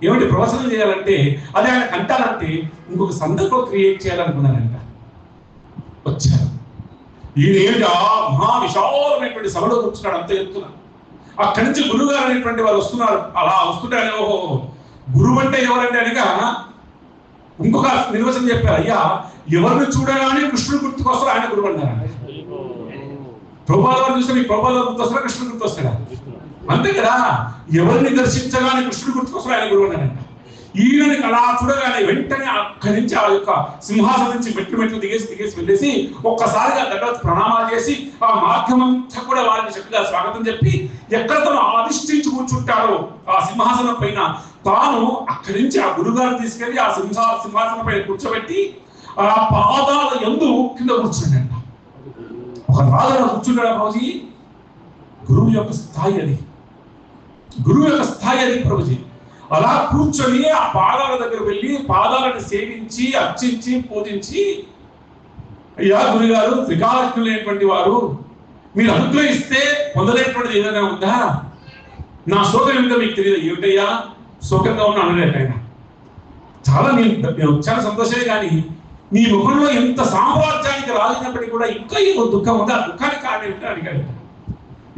ఏమిటి ప్రవచనం చేయాలంటే అది ఆయన కంటాలంటే ఇంకొక సందర్భం క్రియేట్ చేయాలనుకున్నారంట. వచ్చారు. ఈయన ఏమిటి ఆ మహా విశాలమైనటువంటి సభలో కూర్చున్నాడు, అంత ఎత్తున. అక్కడి నుంచి గురువు గారు అనేటువంటి వారు వస్తున్నారు. అలా వస్తుంటే ఓహో గురువు అంటే ఎవరంటే అనగా ఇంకొక నిర్వచనం చెప్పారు. అయ్యా ఎవరిని చూడగానే కృష్ణుడు గుర్తుకొస్తాడు, ఆయన గురువు అన్నారు. ప్రభుపాద వారు చూస్తే మీకు ప్రభుపాద వారు గుర్తొస్తాడా, కృష్ణుడు గుర్తొస్తాడా? అంతే కదా. ఎవరిని దర్శించగానే కృష్ణుడు గుర్తుకొస్తాడు, ఆయన గురువు అన్నారంట. ఈయనకి అలా చూడగానే వెంటనే అక్కడి నుంచి ఆ యొక్క సింహాసనం నుంచి మెట్లు దిగేసి వెళ్ళేసి ఒక్కసారిగా దగ్గర ప్రణామాలు చేసి ఆ మార్గం అంతా కూడా వారికి చక్కగా స్వాగతం చెప్పి ఎక్కడ తను అధిష్ఠించి కూర్చుంటాడో ఆ సింహాసనం పైన తాను అక్కడి నుంచి ఆ గురుగారు తీసుకెళ్లి ఆ సింహాసనం పైన కూర్చోబెట్టి ఆ పాదాల యందు కింద కూర్చుండంట. ఒక రాజు కూర్చుంటాడు ప్రభుజీ. గురువు యొక్క స్థాయి అది, గురువు యొక్క స్థాయి అది ప్రభుజీ. అలా కూర్చొని ఆ పాదాల దగ్గర వెళ్ళి పాదాలను సేవించి అర్చించి పూజించి, అయ్యా గురుగారు త్రికాలజ్ఞులైనటువంటి వారు, మీరు అనుగ్రహిస్తే పొందలేనటువంటిది ఏదైనా ఉందా? నా శోకం ఏమిటో మీకు తెలియదు. ఏమిటయ్యా శోకంగా ఉన్నా అనలేదు ఆయన. చాలా నేను చాలా సంతోషమే, కానీ నీ ముఖంలో ఎంత సామ్రాజ్యానికి రాలినప్పటికీ కూడా ఇంకా ఏదో దుఃఖం ఉందా? దుఃఖానికి కారణం ఏమిటో అడిగాడు.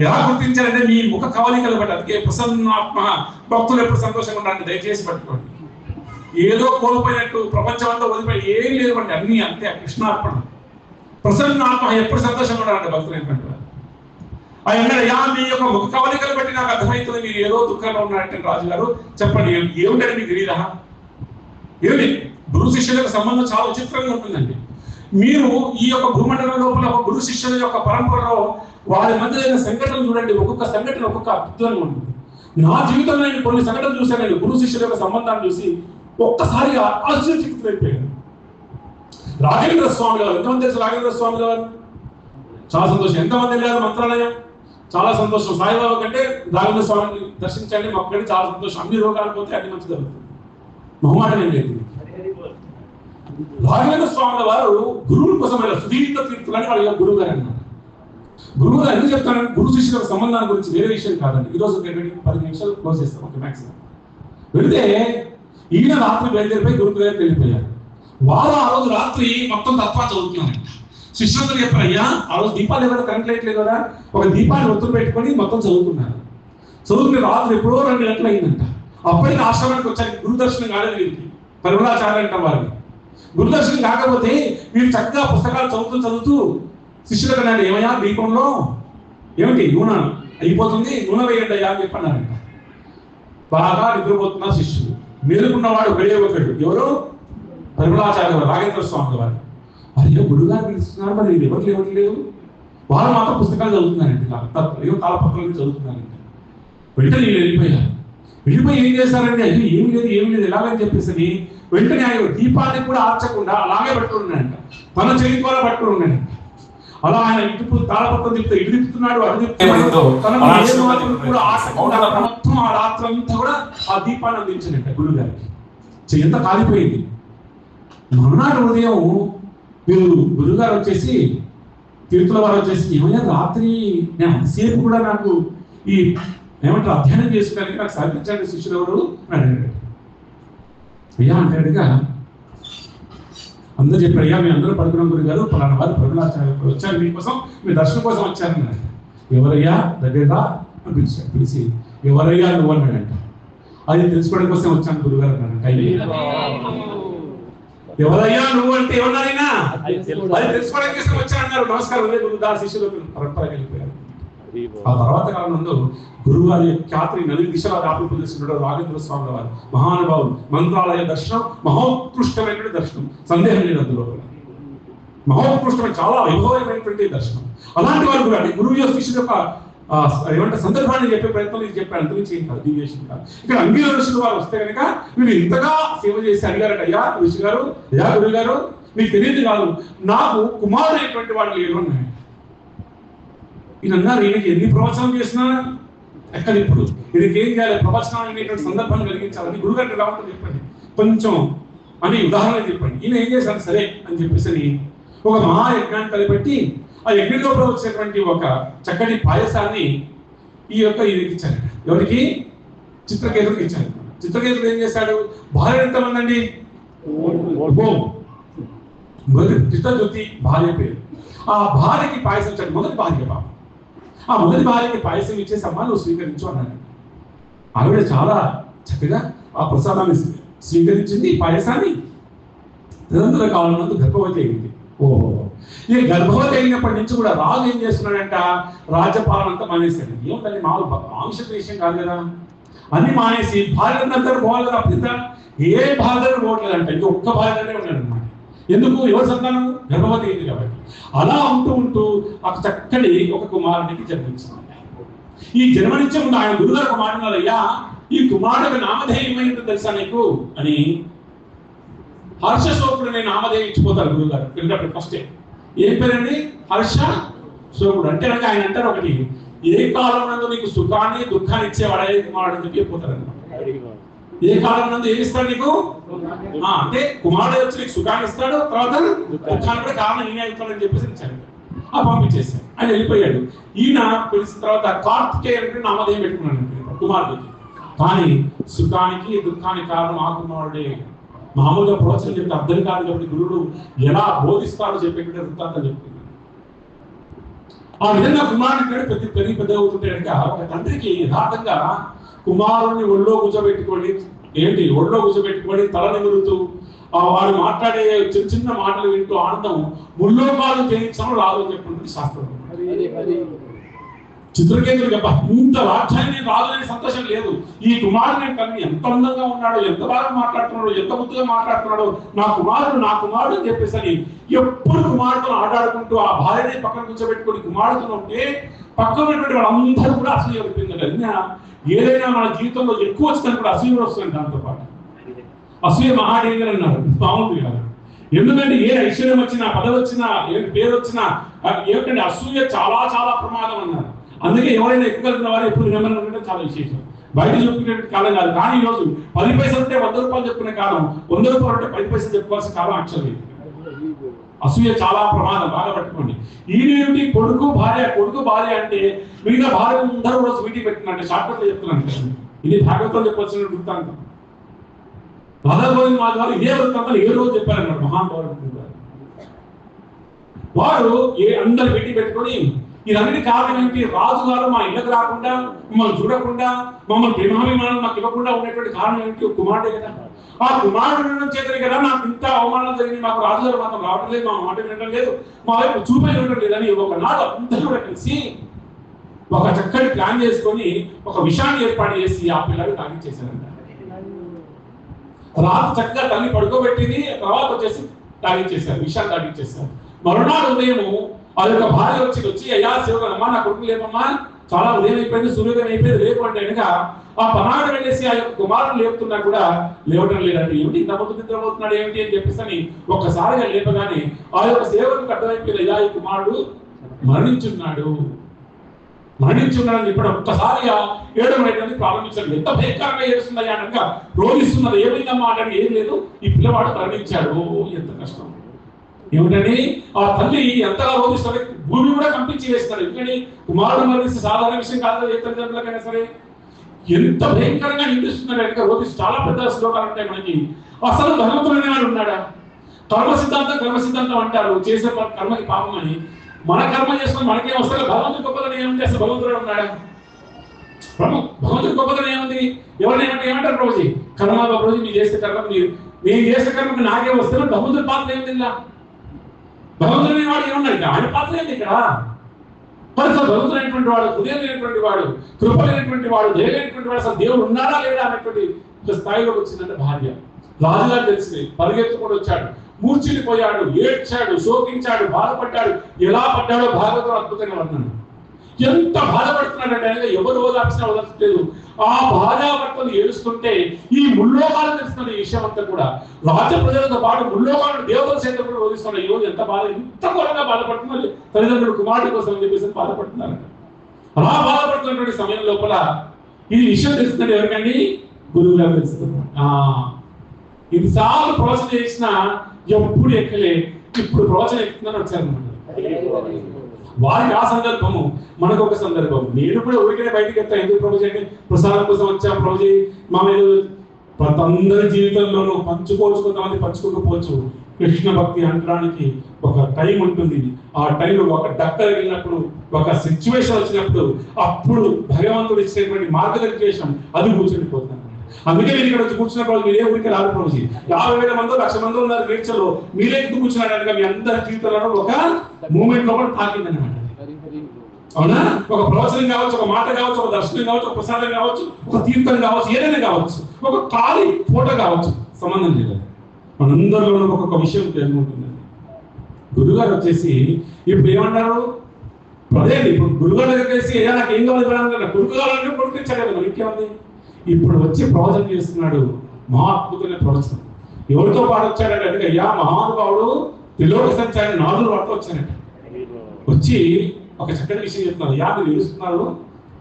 ఎలా గుర్తించాలంటే మీ ముఖ కవలికలు బట్టి, అందుకే ప్రసన్నాత్మ భక్తులు ఎప్పుడు సంతోషంగా ఉండాలని దయచేసి పట్టుకోండి. ఏదో కోల్పోయినట్టు ప్రపంచం అంతా వదిలిపోయి ఏం లేదండి, అన్ని అంతే కృష్ణార్పణ. ప్రసన్నాత్మ ఎప్పుడు సంతోషంగా ఉండాలంటే భక్తులు ఏంటంటే అయ్యా మీ యొక్క ముఖ కవలికలు బట్టి నాకు అర్థమవుతుంది మీరు ఏదో దుఃఖంలో ఉన్నారంటే రాజుగారు చెప్పండి ఏమిటని మీకు తెలియదా? ఏమి గురు శిష్యులకు సంబంధం చాలా విచిత్రంగా ఉంటుందండి. మీరు ఈ యొక్క భూమండలం లోపల గురు శిష్యుల యొక్క పరంపరలో వారి మధ్య జరిగిన సంఘటనలు చూడండి. ఒక్కొక్క సంఘటన ఒక్కొక్క అద్భుతంగా ఉంటుంది. నా జీవితంలో నేను కొన్ని సంఘటనలు చూశానండి. గురు శిష్యుల యొక్క సంబంధాన్ని చూసి ఒక్కసారిగా ఆశ్చర్యచకితులైపోయాను. రాఘవేంద్ర స్వామి గారు, ఎంతమంది తెలుసు రాఘవేంద్ర స్వామి గారు? చాలా సంతోషం. ఎంతమంది వెళ్ళారు మంత్రాలయం? చాలా సంతోషం. సాయిబాబా కంటే రాఘవేంద్ర స్వామిని దర్శించండి, మాకు కంటే చాలా సంతోషం. అన్ని రోగాలు పోతే అన్ని మంచి జరుగుతుంది. మొహమాటం ఏం లేదు. రాఘవేంద్ర స్వామి వారు గురువుల కోసం సుదీర్ఘ తీర్థులని వాళ్ళ గురువు గారు అన్నారు. గురువు గారు ఎందుకు చెప్తానంటే గురు శిష్యుల సంబంధాల గురించి వేరే విషయం కాదండి. ఈరోజు 10 నిమిషాలు క్లోజ్ చేస్తాం. ఓకే మ్యాక్సిమం వెళితే ఈయన రాత్రి బయలుదేరిపోయి గురువు గారికి వెళ్ళిపోయారు. వారు ఆ రోజు రాత్రి మొత్తం తత్వా చదువుతున్నారంట. శిష్యులందరూ చెప్పారు, అయ్యా ఆ రోజు దీపాలు ఎవరు కరెంట్ లైట్ లేదు కదా, ఒక దీపాన్ని ఒత్తులు పెట్టుకొని మొత్తం చదువుకున్నారు. చదువుకునే రాత్రి ఎప్పుడో 2 గంటలు అయిందంట. అప్పటికి ఆశ్రమానికి వచ్చారు. గురుదర్శనం కాలేదు వీరికి, పరిమళాచార్య అంట వారిని. గురుదర్శనం కాకపోతే వీరు చక్కగా పుస్తకాలు చదువుతూ శిష్యులకు అన్నాడు, ఏమయ్యా దీపంలో ఏమిటి నూనె అయిపోతుంది, నూనె వేయండి అయ్యా అని చెప్పన్నారంట. బాగా నిద్రపోతున్నారు శిష్యులు. మేలుకున్నవాడు ఒకడే ఒకడు, ఎవరు? పరిమళాచార్య రాఘవేంద్ర స్వామి వారు. అయ్యో గురుగారు పిలుస్తున్నారు, మరి ఎవరు లేవట్లేదు. వారు మాత్రం పుస్తకాలు చదువుతున్నారండి, ఏదో తాళపత్రాలు చదువుతున్నారండి. వెంటనే వీళ్ళు వెళ్ళిపోయారు. వెళ్ళిపోయి ఏం చేశారంటే అయ్యో ఏమి లేదు ఎలాగని చెప్పేసి వెంటనే ఆయన దీపాన్ని కూడా ఆర్చకుండా అలాగే పట్టుకున్నాడంట. తన చేతి ద్వారా పట్టుకున్నాడంట. అలా ఆయన ఇటు తాళపత్రం తిప్పుతూ ఇటు తిప్పుతున్నాడు, అటు తిప్పుతున్నాడు. మొత్తం ఆ రాత్రి అంతా కూడా ఆ దీపాన్ని అందించాడంట గురుగారికి. ఎంత కాలిపోయింది. మరునాడు ఉదయం మీరు గురుగారు వచ్చేసి తీర్థుల వారు వచ్చేసి, ఏమయ్యా రాత్రి నేను అంతసేపు కూడా నాకు ఈ ఏమంటారు అధ్యయనం చేసుకోవడానికి నాకు సహకరించండి శిష్యులు ఎవరు అని అడిగాడు. అయ్యా అంటాడుగా అందరూ చెప్పారు, అయ్యా మీ అందరూ పడుకున్నాం గురుగారు పలానా వారు పరిమళాచార్య వచ్చారు మీకోసం, మీ దర్శనం కోసం వచ్చారన్నాడు. ఎవరయ్యా దగ్గరదా అని పిలిచాడు. పిలిచి ఎవరయ్యా నువ్వు అన్నాడంట. అది తెలుసుకోవడం కోసం వచ్చాను గురుగారు అన్నాడంట. ఎవరయ్యా నువ్వు అంటే ఎవరినారైనా అది తెలుసుకోవడం కోసం వచ్చారన్నారు. నమస్కారం గురుగారు శిష్యులు పరంపర వెళ్ళిపోయారు. ఆ తర్వాత కాలంలో గురువు గారి ఖ్యాతిని 4 దిశలా వ్యాపింపజేస్తున్నాడు రాఘవేంద్ర స్వామి వారు. మహానుభావులు. మంత్రాలయ దర్శనం మహోత్కృష్టమైన దర్శనం, సందేహం లేదు అందులో. మహోత్కృష్టమైన చాలా వైభవమైనటువంటి దర్శనం. అలాంటి వారు కూడా గురువు యొక్క శిష్యుడు యొక్క ఏమంటే సందర్భాన్ని చెప్పే ప్రయత్నం నేను చెప్పాను. అంతకుమించి ఏం కాదు, డీవియేషన్ కాదు. ఇక్కడ అంగీకరించిన వారు వస్తే కనుక వీళ్ళు ఇంతగా సేవ చేసి అడిగారట, అయ్యా ఋషి గారు, అయ్యా గురువు గారు మీకు తెలియదు కాదు, నాకు కుమారుడు అయినటువంటి వాడు లేరు అన్నాడు. ఈయన అన్నారు, ఈయనకి ఎన్ని ప్రవచనం చేసినా ఎక్కడ ఇప్పుడు ఈయనకి ఏం చేయాలి, ప్రవచనం అనేటువంటి సందర్భాన్ని కలిగించాలని గురుగారు రావడం చెప్పండి కొంచెం అని ఉదాహరణ చెప్పండి. ఈయన ఏం చేశారు, సరే అని చెప్పేసి ఒక మహాయజ్ఞాన్ని తలపెట్టి ఆ యజ్ఞంలో వచ్చేటువంటి ఒక చక్కటి పాయసాన్ని ఈ యొక్క ఈయనకి ఇచ్చారు. ఎవరికి? చిత్రకేతుడికి ఇచ్చారు. చిత్రకేతుడు ఏం చేశాడు, భార్య ఎంతమంది అండి? చిత్రజ్యోతి భార్య పేరు. ఆ భార్యకి పాయసం ఇచ్చాడు. మొదటి భార్య పాప. ఆ మొదటి భార్యకి పాయసం ఇచ్చేసి అమ్మా నువ్వు స్వీకరించు అన్నాడు. ఆవిడ చాలా చక్కగా ఆ ప్రసాదాన్ని స్వీకరించింది, ఈ పాయసాన్ని. నిరంతర కాలంలో గర్భవతి అయింది. ఓహో, ఈ గర్భవతి అయినప్పటి నుంచి కూడా రాజు ఏం చేస్తున్నాడంట, రాజ్యపాలన అంతా మానేశాడు. ఏముందండి మామూలు ఆంక్ష విషయం కాదు కదా. అని మానేసి భార్యలందరూ పోవాలి తప్పిత ఏ భార్యను పోవట్లేదంట, ఇంక ఒక్క భార్యనే ఉన్నాడు అనమాట. ఎందుకు? ఎవరు సంతానం? గర్భవతి అయింది కాబట్టి. అలా ఉంటూ ఉంటూ ఒక చక్కటి ఒక కుమారునికి జన్మించింది. ఈ జన్మనిచ్చే ముందు ఆయన గురుగారు ఒక మాట అన్నారు, అయ్యా ఈ కుమారుడికి నామధేయం ఏమైందో తెలుసా నీకు అని. హర్షశోకుడు నేను నామధేయం ఇచ్చిపోతారు గురుగారు. ఎందుకంటే ఫస్ట్ ఏం పేరండి? హర్ష శోకుడు. అంటే కనుక ఆయన అంటారు ఒకటి, ఏ కాలం నందు నీకు సుఖాన్ని దుఃఖాన్ని ఇచ్చేవాడే కుమారుడు అని చెప్పి పోతారు అనమాట. ఏ కాలం నందు ఏమి ఇస్తాడు నీకు? అంటే కుమారుడు వచ్చి నీకు సుఖాన్ని ఇస్తాడు, తర్వాత దుఃఖాన్ని కూడా కారణం ఈయన ఇస్తాడని చెప్పేసి ఇచ్చాడు. పంపించేశాడు. ఆయన వెళ్ళిపోయాడు. ఈయన పిలిచిన తర్వాత కార్తికేయ అంటే నామధేయం పెట్టుకున్నాడు కుమారుడికి. కానీ సుఖానికి దుఃఖానికి కారణం ఆ కుమారుడే. మామూలుగా ప్రవచనం చెప్తే అర్థం కాదు కాబట్టి గురుడు ఎలా బోధిస్తాడో చెప్పేటువంటి వృత్తాంతం చెప్తున్నాడు. ఆ విధంగా కుమారుడు పెద్ద అవుతుంటే కనుక ఒక తండ్రికి యథార్థంగా కుమారుడిని ఒళ్ళో కూర్చోబెట్టుకొని ఒళ్ళో కూర్చోబెట్టుకొని తల నిమురుతూ వాడు మాట్లాడే చిన్న చిన్న మాటలు వింటూ ఆనందం ముల్లోకాలు చేయించడం రాదు అని చెప్పినటువంటి శాస్త్రం. చిత్రకేతుడికి ఇంత రాజ్యాన్ని రాజులని సంతోషం లేదు. ఈ కుమారుని కన్నా ఎంత అందంగా ఉన్నాడో, ఎంత బాగా మాట్లాడుతున్నాడో, ఎంత ముద్దుగా మాట్లాడుతున్నాడో, నా కుమారుడు అని చెప్పేసి ఎప్పుడు కుమారుడితో ఆడాడుకుంటూ ఆ భార్యని పక్కన కూర్చోబెట్టుకుని కుమారుడితో ఉంటే పక్కన ఉన్నటువంటి వాళ్ళందరూ కూడా అసూయ అవుతుంది. ఏదైనా మన జీవితంలో ఎక్కువ వచ్చినా కూడా అసూయ వస్తుంది. దాంతో పాటు అసూయ మహాడేంజర్ అన్నారు, మామూలు కాదు. ఎందుకంటే ఏ ఐశ్వర్యం వచ్చినా, పదవి వచ్చినా, ఏ పేరు వచ్చినా ఏమిటంటే అసూయ చాలా చాలా ప్రమాదం అన్నారు. అందుకే ఎవరైనా ఎక్కువ కలిగిన వారు ఎప్పుడు వినమని చాలా విశేషం. బయట చెప్పుకునే కాలం కాదు. కానీ ఈ రోజు 10 పైసలు ఉంటే 100 రూపాయలు చెప్పుకునే కాలం, 100 రూపాయలు ఉంటే 10 పైసలు చెప్పుకోవాల్సిన కాలం యాక్చువల్లీ. అసూయ చాలా ప్రమాదం, బాగా పట్టుకోండి. ఈయనేమిటి కొడుకు భార్య అంటే మిగతా భార్య అందరూ రోజు మీటింగ్ పెట్టినట్టు షార్ట్కట్లో చెప్తున్నాను. ఇది భాగవతం చెప్పాల్సిన వృత్తాంతం. రాధాగోవింద్ మా గారు ఇదే వృత్తాంతాలు 7 రోజులు చెప్పారన్నమాట మహానుభావుడు. వారు అందరు మీటింగ్ పెట్టుకొని ఇదన్నిటి కారణం ఏంటి? రాజుగారు మా ఇళ్ళకు రాకుండా, మమ్మల్ని చూడకుండా, మమ్మల్ని ప్రేమాభిమానం మాకు ఇవ్వకుండా ఉన్నటువంటి కారణం ఏంటి? కుమారుడే కదా. ఆ కుమారుడు చేతనే కదా నాకు ఇంత అవమానం జరిగింది. మాకు రాజుగారు మాత్రం రావడం లేదు, మా మాట వినడం లేదు, మా వైపు చూపే వినడం లేదని ఒకనాడు అందరూ కూడా కలిసి ఒక చక్కటి ప్లాన్ చేసుకొని ఒక విషయాన్ని ఏర్పాటు చేసి ఆ పిల్లలు తాగించేశారంట. రాత్రి చక్కగా తల్లి పడుకోబెట్టింది, తర్వాత వచ్చేసి తాగించేశారు, విషయాన్ని తాగించేశారు. మరునాడు ఉదయము ఆ యొక్క భార్య వచ్చి అయ్యా శివగమ్మా నా కొడుకు లేపమ్మా, చాలా ఉదయం అయిపోయింది, సూర్యోదయం అయిపోయింది, రేపు అంటే కనుక ఆ పనాడు వెళ్ళేసి ఆ యొక్క కుమారుడు లేపుతున్నా కూడా లేవటం లేదంటే ఏమిటి ఇంత ముందు నిద్రపోతున్నాడు ఏమిటి అని చెప్పేసి ఒక్కసారిగా లేపగానే ఆ యొక్క సేవకు అర్థమైపోయింది, అయ్యా ఈ కుమారుడు మరణించున్నాడు అని చెప్పడం ఒక్కసారిగా ఏడవ ప్రారంభించాడు. ఎంత భయంకరంగా ఏడుస్తుందయ్యా అనక రోగిస్తున్నది, ఏమైందమ్మా అంటే ఏం లేదు, ఈ పిల్లవాడు మరణించాడు. ఎంత కష్టం ఏమిటని ఆ తల్లి ఎంతగా రోగిస్తుంది, భూమి కూడా కంపించి వేస్తారు. ఎందుకని కుమారుడు మరణిస్తే సాధారణ విషయం కాదు, ఏ తల్లిదండ్రులకైనా సరే. ఎంత భయంకరంగా నిందిస్తున్నారు కనుక రోగిస్తూ చాలా పెద్ద శ్లోకాలు ఉంటాయి మనకి. అసలు భగవంతుడు అనేవాడు ఉన్నాడా? కర్మ సిద్ధాంతం అంటారు, చేసే కర్మకి పాపం అని. మన కర్మ చేసుకుని మనకేం వస్తారు? భగవంతుడు గొప్పదని ఏముంది? అసలు భగవంతుడు ఉన్నాడా? భగవంతుడు గొప్పదని ఏముంది? ఎవరిని ఏమంటారు రోజు కర్మ రోజు మీరు చేసే కర్మ, నేను చేసే కర్మకి నాకే వస్తారు, భగవంతుడి పాత్ర ఏమిటి? ఇలా భగవంతుడైన వాడు ఏమన్నాడు? ఆయన పాత్ర ఏంటి ఇక్కడ? భగవంతుడైనటువంటి వాడు, హృదయం లేనటువంటి వాడు, కృప లేనటువంటి వాడు, దయలేనటువంటి వాడు, అసలు దేవుడు ఉన్నాడా లేడా అనేటువంటి స్థాయిలోకి వచ్చిందంటే భార్య. రాజుగారు తెలిసింది, పరిగెత్తుకొని వచ్చాడు, మూర్చిల్లిపోయాడు, ఏడ్చాడు, శోకించాడు, బాధపడ్డాడు. ఎలా పడ్డాడో భాగవతం అద్భుతంగా వర్ణన. ఎంత బాధపడుతున్నాడంటే ఆయన ఎవరు ఓదార్చినా ఓదార్చలేదు. ఆ భార్యాభర్తలు ఏడుస్తుంటే ఈ ముల్లోకాలు తెలుస్తున్న ఈ విషయం అంతా కూడా రాజ్య ప్రజలతో పాటు ముల్లోకాలను దేవతల సైతం కూడా ఓదిస్తున్నారు. ఈ రోజు ఎంత బాధ, ఇంత ఘోరంగా బాధపడుతున్నారు తల్లిదండ్రులు కుమారుడి కోసం చెప్పేసి బాధపడుతున్నారు. అలా బాధపడుతున్నటువంటి సమయం లోపల ఈ విషయం తెలుస్తుంది ఎవరికండి? గురువు గారు తెలుస్తున్నారు. ఇది సార్లు ప్రవచన చేసినా ఎప్పుడు ఎక్కలే, ఇప్పుడు ప్రవచన ఎక్కుతుందని వచ్చారన్నమాట. వారికి ఆ సందర్భము, మనకు ఒక సందర్భం. నేను కూడా ఊరికే బయటికి వెళ్తా, ఎందుకు ప్రభు చేయండి, ప్రసాదం కోసం వచ్చాం ప్రభు చేయి. మా మీద అందరి జీవితంలోనూ పంచుకోవచ్చు, కొంతమంది పంచుకోకపోవచ్చు. కృష్ణ భక్తి అనడానికి ఒక టైం ఉంటుంది. ఆ టైంలో ఒక డాక్టర్ వెళ్ళినప్పుడు, ఒక సిచ్యువేషన్ వచ్చినప్పుడు, అప్పుడు భగవంతుడు ఇచ్చినటువంటి మార్గదర్శనం అది కూర్చుండిపోతాను. అందుకే మీరు ఇక్కడ వచ్చి కూర్చున్నప్పుడు మీరే ఊరికి రాదు ప్రభుజీ. 50,000 మంది 1,00,000 మంది ఉన్నారు నేర్చలో, మీరే ఎందుకు కూర్చున్నారనగా మీ అందరి జీవితంలో ఒక మూమెంట్ లో కూడా తాకిందనమాట. అవునా? ఒక ప్రవచనం కావచ్చు, ఒక మాట కావచ్చు, ఒక దర్శనం కావచ్చు, ఒక ప్రసాదం కావచ్చు, ఒక తీర్థం కావచ్చు, ఏదైనా కావచ్చు, ఒక ఖాళీ ఫోటో కావచ్చు, సంబంధం లేదు. మనందరిలోనూ ఒక్కొక్క విషయం తెలిసి ఉంటుందండి. గురుగారు వచ్చేసి ఇప్పుడు ఏమన్నారు? అదే ఇప్పుడు గురుగారు దగ్గరేసి అయ్యా నాకు ఏం కావాలి, గురుగారు కొడుకొచ్చాడు కదా, ఇంకేముంది? ఇప్పుడు వచ్చి ప్రవచనం చేస్తున్నాడు, మహా అద్భుతమైన ప్రవచనం. ఎవరితో పాటు వచ్చాడంటే అంటే అయ్యా మహానుభావుడు త్రిలోక సంచారి నాదులు వాడితో వచ్చానంట. వచ్చి ఒక చక్కటి విషయం చెప్తున్నారు. అయ్యా మీరు తెలుస్తున్నారు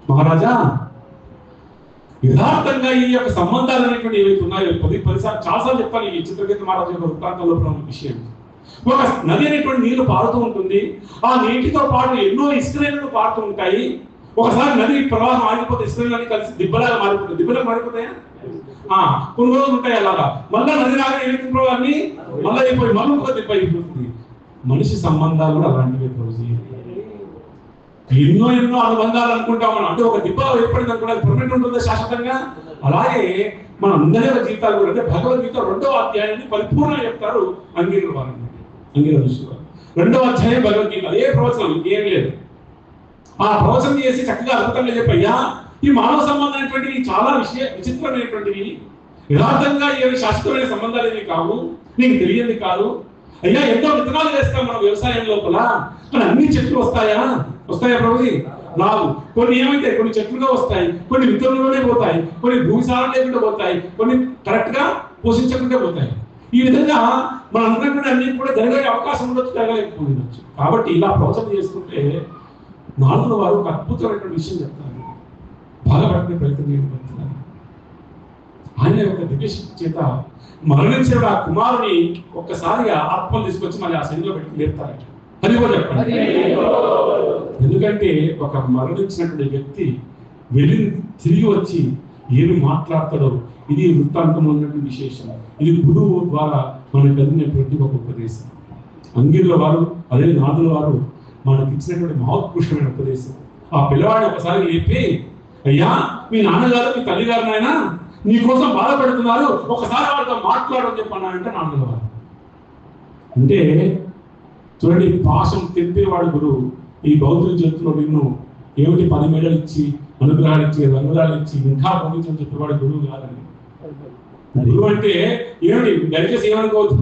మహారాజా, యథార్థంగా ఈ యొక్క సంబంధాలు అనేటువంటి ఏవైతే ఉన్నాయో పదిసార్లు చాలాసార్లు చెప్పాలి ఈ చిత్రకేతు మహారాజు యొక్క వృత్తాంతంలో విషయం. ఒక నది అనేటువంటి నీళ్లు పారుతూ ఉంటుంది. ఆ నీటితో పాటు ఎన్నో ఇసుకరేణులు పారుతూ ఉంటాయి. ఒకసారి నది ప్రవాహం ఆగిపోతే ఇసుకరేణులన్నీ కలిసి దిబ్బలాగా మారిపోతుంది. దిబ్బలకు మారిపోతాయా? కొన్ని రోజులు ఉంటాయి అలాగా. మళ్ళా నది లాగా ఏమిటి ప్రవాహాన్ని మళ్ళీ అయిపోయి మళ్ళీ ఒక దిబ్బ అయిపోతుంది. మనిషి సంబంధాలు కూడా అలాంటివి ఎన్నో ఎన్నో అనుబంధాలు అనుకుంటాం మనం. అంటే ఒక దిబ్బ ఏర్పడింది అనుకుంటే అది పర్మనెంట్ ఉంటుందా శాశ్వతంగా? అలాగే మన అందరి జీవితాలు కూడా అంటే భగవద్గీత 2వ అధ్యాయాన్ని పరిపూర్ణంగా చెప్తారు అంగీర వారు. అంగీర ఋషి వారు 2వ అధ్యాయం భగవద్గీత అదే ప్రవచనం, ఇంకేం లేదు. ఆ ప్రవచనం చేసి చక్కగా అద్భుతంగా చెప్పయ్యా ఈ మానవ సంబంధం అనేటువంటివి చాలా విచిత్రమైనటువంటివి, యథార్థంగా ఏమి శాశ్వతమైన సంబంధాలు ఏమి కావు, నీకు తెలియదు కాదు. అయ్యా ఎంతో విత్తనాలు వేస్తాం మనం వ్యవసాయం లోపల, కానీ అన్ని చెట్లు వస్తాయా ప్రభుజీ? రావు. కొన్ని ఏమైతే కొన్ని చెట్లుగా వస్తాయి, కొన్ని విత్తనంలోనే పోతాయి, కొన్ని భూమిసారం లేకుండా పోతాయి, కొన్ని కరెక్ట్ గా పోషించకుండా పోతాయి. ఈ విధంగా మనం అనుకున్నటువంటి అన్ని కూడా జరిగే అవకాశం ఉండొచ్చు, జరగలేకపోవచ్చు. కాబట్టి ఇలా ప్రవచనం చేసుకుంటే నాలుగు వారు ఒక అద్భుతమైనటువంటి విషయం చెప్తారు, బాధపడిన ప్రయత్నం చేయబడుతున్నారు. ఆయన యొక్క దివ్యశక్తి చేత మరణించిన ఆ కుమారుని ఒక్కసారిగా ఆత్మలు తీసుకొచ్చి మళ్ళీ ఆ శరీరంలో పెట్టి లేపుతారట. అది కూడా చెప్పండి. ఎందుకంటే ఒక మరణించినటువంటి వ్యక్తి వెళ్ళి తిరిగి వచ్చి ఏమి మాట్లాడతాడో ఇది వృత్తాంతంలో ఉన్నటువంటి విశేషం. ఇది గురువు ద్వారా మనకు అందినటువంటి ఒక ఉపదేశం. అంగిరుల వారు అదే నాదుల వారు మనకి ఇచ్చినటువంటి మహోత్కృష్టమైన ఉపదేశం. ఆ పిల్లవాడిని ఒకసారి లేపి అయ్యా మీ నాన్నగారు మీ తల్లిగారు నాయన నీ కోసం బాధపడుతున్నారు, ఒకసారి వాళ్ళతో మాట్లాడని చెప్పన్నాడంటే నాన్నగారు వారు. అంటే చూడండి, పాశం తెంపేవాడు గురువు. ఈ భౌతిక జగత్తులో నిన్ను ఏమిటి 10 మేడలు ఇచ్చి అనుగ్రహాలు ఇచ్చి రంగురాలు ఇచ్చి ఇంకా పంపించని చెప్పేవాడు గురువు కాదండి. గురువు అంటే ఏమిటి? దయచేసి ఏమనుకోవద్దు,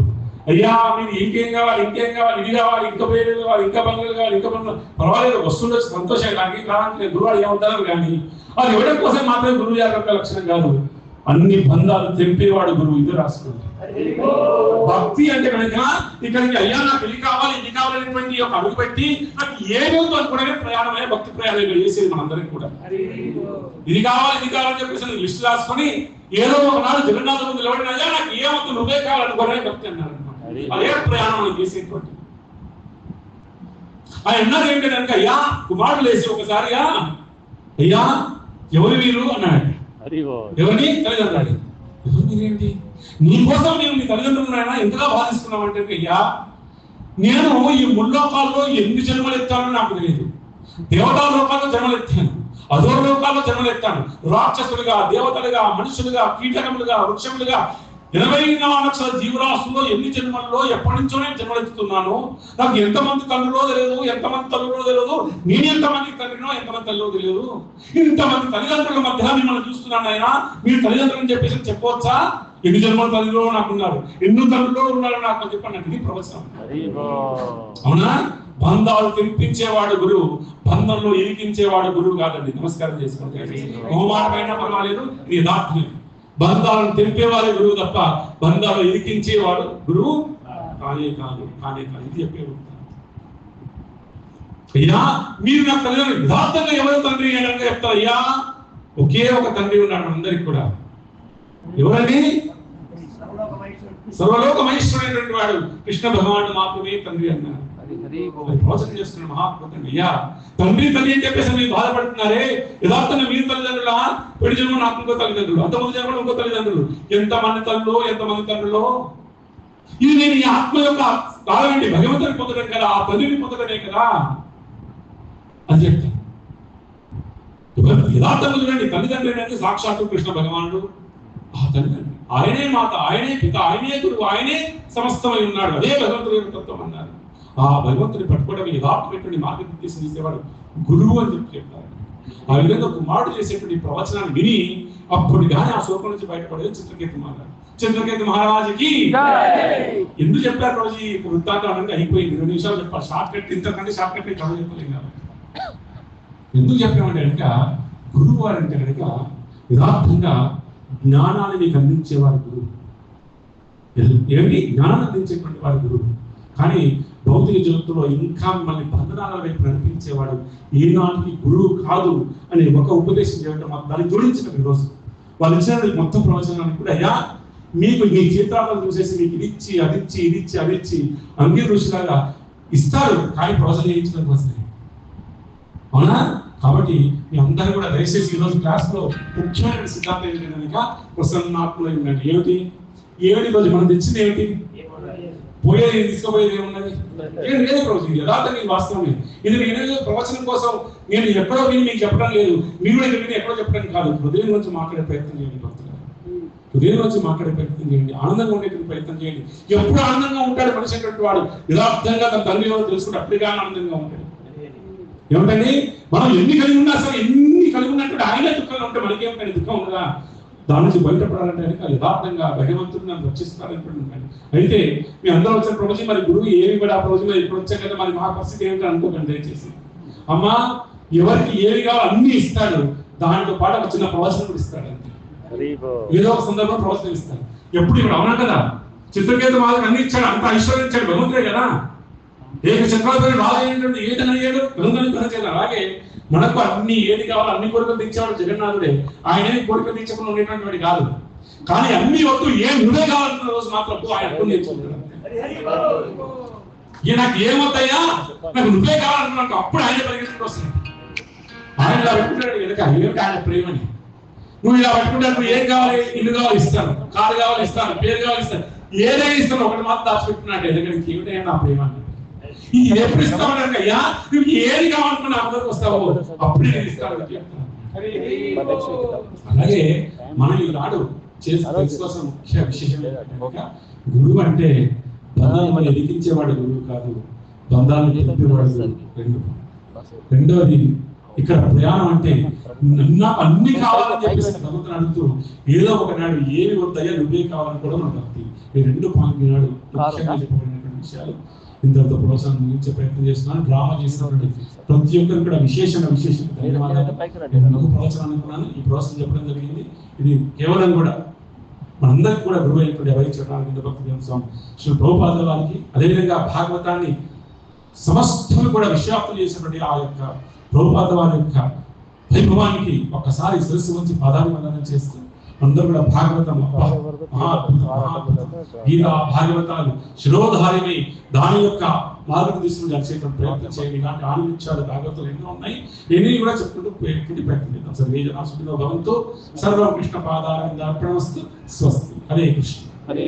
అయ్యా మీరు ఇంకేం కావాలి ఇది కావాలి ఇంకా పేరు కావాలి ఇంకా బంగారు కావాలి ఇంకా బంగారు పర్వాలేదు వస్తుండొచ్చు సంతోషం, నాకేం కావాలంటే గురువు ఏమంటారు కానీ అది ఇవ్వడం కోసం మాత్రమే గురువు యొక్క లక్షణం కాదు. అన్ని బంధాలు తెంపేవాడు గురువు. ఇది రాసుకోండి. భక్తి అంటే కనుక ఇక్కడికి అయ్యా నాకు ఇది కావాలనేటువంటి ఒక అడుగు పెట్టి నాకు ఏమవుతుంది అనుకునే ప్రయాణమే భక్తి ప్రయాణం చేసేది మనందరికి కూడా. ఇది కావాలని చెప్పేసి లిస్ట్ రాసుకొని ఏదో ఒకనాడు జగన్నాథ ముందు నిలబడిన అయ్యా నాకు ఏమవుతుంది నువ్వే కావాలనుకోవడమే భక్తి అన్నారు. అదే ప్రయాణం చేసేటువంటి ఆయన అన్నారు ఏంటంటే కనుక అయ్యా కుమారుడు లేచి ఒకసారిగా అయ్యా ఎవరు వీరు అన్నాడు. ఎవరిని? తల్లిదండ్రులు. ఎవరు మీరేంటి? నీకోసం నేను నీ తల్లిదండ్రులు ఎంతగా బాధిస్తున్నావు అంటే అయ్యా నేను ఈ ముల్లోకాల్లో ఎన్ని జన్మలు ఎత్తానో నాకు తెలియదు. దేవతా లోకాల్లో జన్మలు ఎత్తాను, అధో లోకాల్లో జన్మలు ఎత్తాను, రాక్షసులుగా దేవతలుగా మనుషులుగా కీటకములుగా వృక్షములుగా 84 లక్షల జీవరాశుల్లో ఎన్ని జన్మల్లో ఎప్పటి నుంచో నేను జన్మలెత్తుతున్నాను. నాకు ఎంతమంది తండ్రులో తెలియదు, ఎంతమంది తల్లులో తెలియదు, నేను ఎంతమంది తండ్రినో ఎంతమంది తల్లిలో తెలియదు. ఇంతమంది తల్లిదండ్రుల మధ్య మిమ్మల్ని చూస్తున్నాను ఆయన, మీరు తల్లిదండ్రులని చెప్పేసి చెప్పవచ్చా? ఎన్ని జన్మల తల్లిలో నాకున్నారు, ఎన్నో తండ్రులో ఉన్నారు నాకు చెప్పండి. ఇది ప్రవచనం. అవునా? బంధాలు తెంపించేవాడు గురువు, బంధంలో ఇరికించేవాడు గురువు కాదండి. నమస్కారం చేసుకోండి. మొహమాటమైనా పర్వాలేదు, ఇది యథార్థమే. బంధాలను తెంపేవాడే గురువు తప్ప బంధాలు ఇరికించేవాడు గురువు కానే కాదు. ఇది చెప్పేవాడు. అయ్యా మీరు నాకు తల్లిదండ్రులు యథార్థంగా ఎవరు తండ్రి అని చెప్తారు. అయ్యా ఒకే ఒక తండ్రి ఉన్నాడు అందరికి కూడా. ఎవరని? సర్వలోక మహేశ్వరుడైనటువంటి వాడు కృష్ణ భగవానుడు మాత్రమే తండ్రి అన్నారు. ప్రవచనం చేస్తున్న మహాత్ముడు. అయ్యా తండ్రి తల్లి అని చెప్పేసి మీరు బాధపడుతున్నారే, యథార్థంగా మీరు తల్లిదండ్రులా? పెళ్లి జన్మ నాకు ఇంకో తల్లిదండ్రులు, అంతమంది జన్మలు ఇంకో తల్లిదండ్రులు, ఎంతమంది తల్లు ఎంతమంది తండ్రులు. ఇది నేను ఈ ఆత్మ యొక్క కారణండి భగవంతుని పొందడం కదా, ఆ తల్లిని పొందడమే కదా అని చెప్తాను. యథార్థంగా చూడండి, తల్లిదండ్రులు అంటే సాక్షాత్తు కృష్ణ భగవానుడు. ఆ తల్లిదండ్రులు ఆయనే మాత, ఆయనే పిత, ఆయనే గురువు, ఆయనే సమస్తమై ఉన్నాడు. అదే భగవంతుడి యొక్క తత్వం అన్నారు. ఆ భగవంతుని పట్టుకోవడం యథార్థమైనటువంటి మార్గనిర్దేశం చేసేవాడు గురువు అని చెప్తారు. ఆ విధంగా కుమారుడు చేసేటువంటి ప్రవచనాన్ని విని అప్పుడు కానీ ఆ శోకం నుంచి బయటపడేది చిత్రకేతు మహారాజు. చిత్రకేతు మహారాజుకి ఎందుకు చెప్పారు రోజు ఈ వృత్తాంతం అనేది అయిపోయింది. 2 నిమిషాలు చెప్పాలి. షార్ట్ కట్ ఇంతకంటే షార్ట్ కట్ కథ చెప్పలేం కాబట్టి ఎందుకు చెప్పామంటే కనుక గురువు వారు అంటే కనుక యథార్థంగా జ్ఞానాన్ని మీకు అందించేవారు గురువు. ఏమిటి జ్ఞానాన్ని అందించేటువంటి వారు గురువు. కానీ భౌతిక జగత్తులో ఇంకా మిమ్మల్ని బంధనాల వైపు నడిపించేవాడు ఈనాటికి గురువు కాదు అని ఒక ఉపదేశం చేయడం మాకు దాన్ని జోడించడం ఈరోజు వాళ్ళు ఇచ్చిన మొత్తం ప్రవచనానికి కూడా అయ్యా మీకు మీ జీవితాలను చూసేసి మీకు ఇదిచ్చి అంగీ ఋషిలాగా ఇస్తారు కానీ ప్రవచనం చేయించడం వస్తాయి. అవునా? కాబట్టి మీ అందరూ కూడా దయచేసి ఈరోజు క్లాస్లో ముఖ్యమైన సిద్ధాంతం ఏంటి కనుక ప్రసన్నాత్మలో ఉండండి. ఏమిటి 7 రోజు మనం తెచ్చింది ఏమిటి? పోయేది తీసుకుపోయేది ఏమున్నది? ఏం లేదు ప్రవచనం. యథార్థం నేను వాస్తవమే. ఇది నేను ప్రవచనం కోసం నేను ఎక్కడో విని మీకు చెప్పడం లేదు. మీరు కూడా విని ఎక్కడో చెప్పడం కాదు. హృదయం నుంచి మాట్లాడే ప్రయత్నం చేయండి. భక్తులు హృదయం నుంచి మాట్లాడే ప్రయత్నం చేయండి. ఆనందంగా ఉండేటువంటి ప్రయత్నం చేయండి. ఎప్పుడు ఆనందంగా ఉంటాడు మనిషి అనేటువంటి వాడు యథార్థంగా తన తండ్రి ఎవరో తెలుసుకుంటే అప్పటిగా ఆనందంగా ఉంటాడు. ఏమిటండి మనం ఎన్ని కలిగి ఉన్నా సరే ఎన్ని కలిగి ఉన్నట్టు ఆయన దుఃఖంగా ఉంటే మనకేమిటండి దుఃఖం ఉండదా? దాని నుంచి బయటపడాలంటే యథార్థంగా భగవంతుడు నన్ను రక్షిస్తారనుకుంటున్నాను. అయితే మీ అందరూ వచ్చిన ప్రభుజీ మరి గురువు ఏమి కూడా ఆ రోజు ఇప్పుడు వచ్చాం కదా మరి మా పరిస్థితి ఏమిటో అనుకోకండి దయచేసి. అమ్మా ఎవరికి ఏవి కావాలో అన్ని ఇస్తాడు. దాంతో పాటు ఒక చిన్న ప్రవచనం కూడా ఇస్తాడు. అంతే ఏదో ఒక సందర్భంలో ప్రవచనం ఇస్తాడు. ఎప్పుడు ఇప్పుడు అవునా కదా? చిత్రకేతు మాదిరి అన్ని ఇచ్చాడు. అంత ఐశ్వర్యం ఇచ్చాడు భగవంతుడే కదా. ఏక చక్రవర్తి రాజు ఏదైనా అయ్యాడు భగవంతుని. అలాగే మనకు అన్ని ఏది కావాలో అన్ని కోరికలు తీర్చేవాడు జగన్నాథుడే. ఆయన ఏమి కోరికలు తీర్చకుండా ఉండేటువంటి వాడు కాదు. కానీ అన్ని వద్దు ఏం నువ్వే కావాలన్న రోజు మాత్రం ఆయన అర్థం నేర్చుకుంటాడు. నాకు ఏమవుతాయా నాకు నువ్వే కావాలనుకున్నాను అప్పుడు ఆయన పరిగెత్తుకు వస్తుంది. ఆయన ఇలా పెట్టుకుంటాడు కనుక ఏమిటి ఆయన ప్రేమని. నువ్వు ఇలా పెట్టుకుంటే నువ్వు ఏం కావాలి? ఇల్లు కావాలి ఇస్తాను, కారు కావాలి ఇస్తాను, పేరు కావాలి ఇస్తాను, ఏదైనా ఇస్తాను. ఒకటి మాత్రం దాచిపెట్టుకున్నాడు ఎందుకంటే ఏమిటైనా నా ప్రేమ అంటే ఇది ఎప్పుడు ఇస్తామని అయ్యా నువ్వు ఏది కావాలనుకున్నా అందరికి వస్తావో అప్పుడే నేను ఇస్తాను చెప్తాను. అలాగే మనం ఈనాడు చేసే కోసం ముఖ్య విశేషం గురువు అంటే బంధాలను ఎదిగించేవాడు గురువు కాదు, బంధాలను తెలిపేవాడు. రెండోది ఇక్కడ ప్రయాణం అంటే నాకు అన్ని కావాలని చెప్పేసి భగవంతుని అడుగుతూ ఏదో ఒకనాడు ఏమి వద్దయ్యా నువ్వే కావాలని కూడా మన భక్తి. ఈ 2 పాయింట్ నాడు ముఖ్యంగా చెప్పబడినటువంటి విషయాలు ఇంతతో ప్రోత్సాహం ముగించే ప్రయత్నం చేస్తున్నాను. డ్రామా చేసినటువంటి ప్రతి ఒక్కరు కూడా విశేష ధన్యవాదాలు. నేను ప్రోత్సాహం అనుకున్నాను. ఈ ప్రోత్సాహం చెప్పడం జరిగింది. ఇది కేవలం కూడా మనందరికి కూడా గురువు అయినటువంటి అవైచరణానికి భక్తి స్వామి శ్రీ ప్రభుపాద వారికి అదేవిధంగా భాగవతాన్ని సమస్తలు కూడా విశ్వాసం చేసినటువంటి ఆ యొక్క ప్రభుపాద వారి యొక్క వైభవానికి ఒక్కసారి శిరస్సు వంచి పాదాభివందనం చేస్తూ అందరూ కూడా భాగవతం గీతా భాగవతాలు శిరోధారిని దాని యొక్క మార్గదర్శనం చేసేటువంటి ప్రయత్నం చేయండి. ఇలాంటి ఆనందించాలి భాగవతాలు ఎన్నో ఉన్నాయి. ఎన్ని కూడా చెప్పుకుంటూ ప్రయత్నం చేద్దాం. సర్వే జనా సుఖినో భవంతు. సర్వం కృష్ణ పాదారవిందార్పణమస్తు. స్వస్తి. హరే కృష్ణ. హరే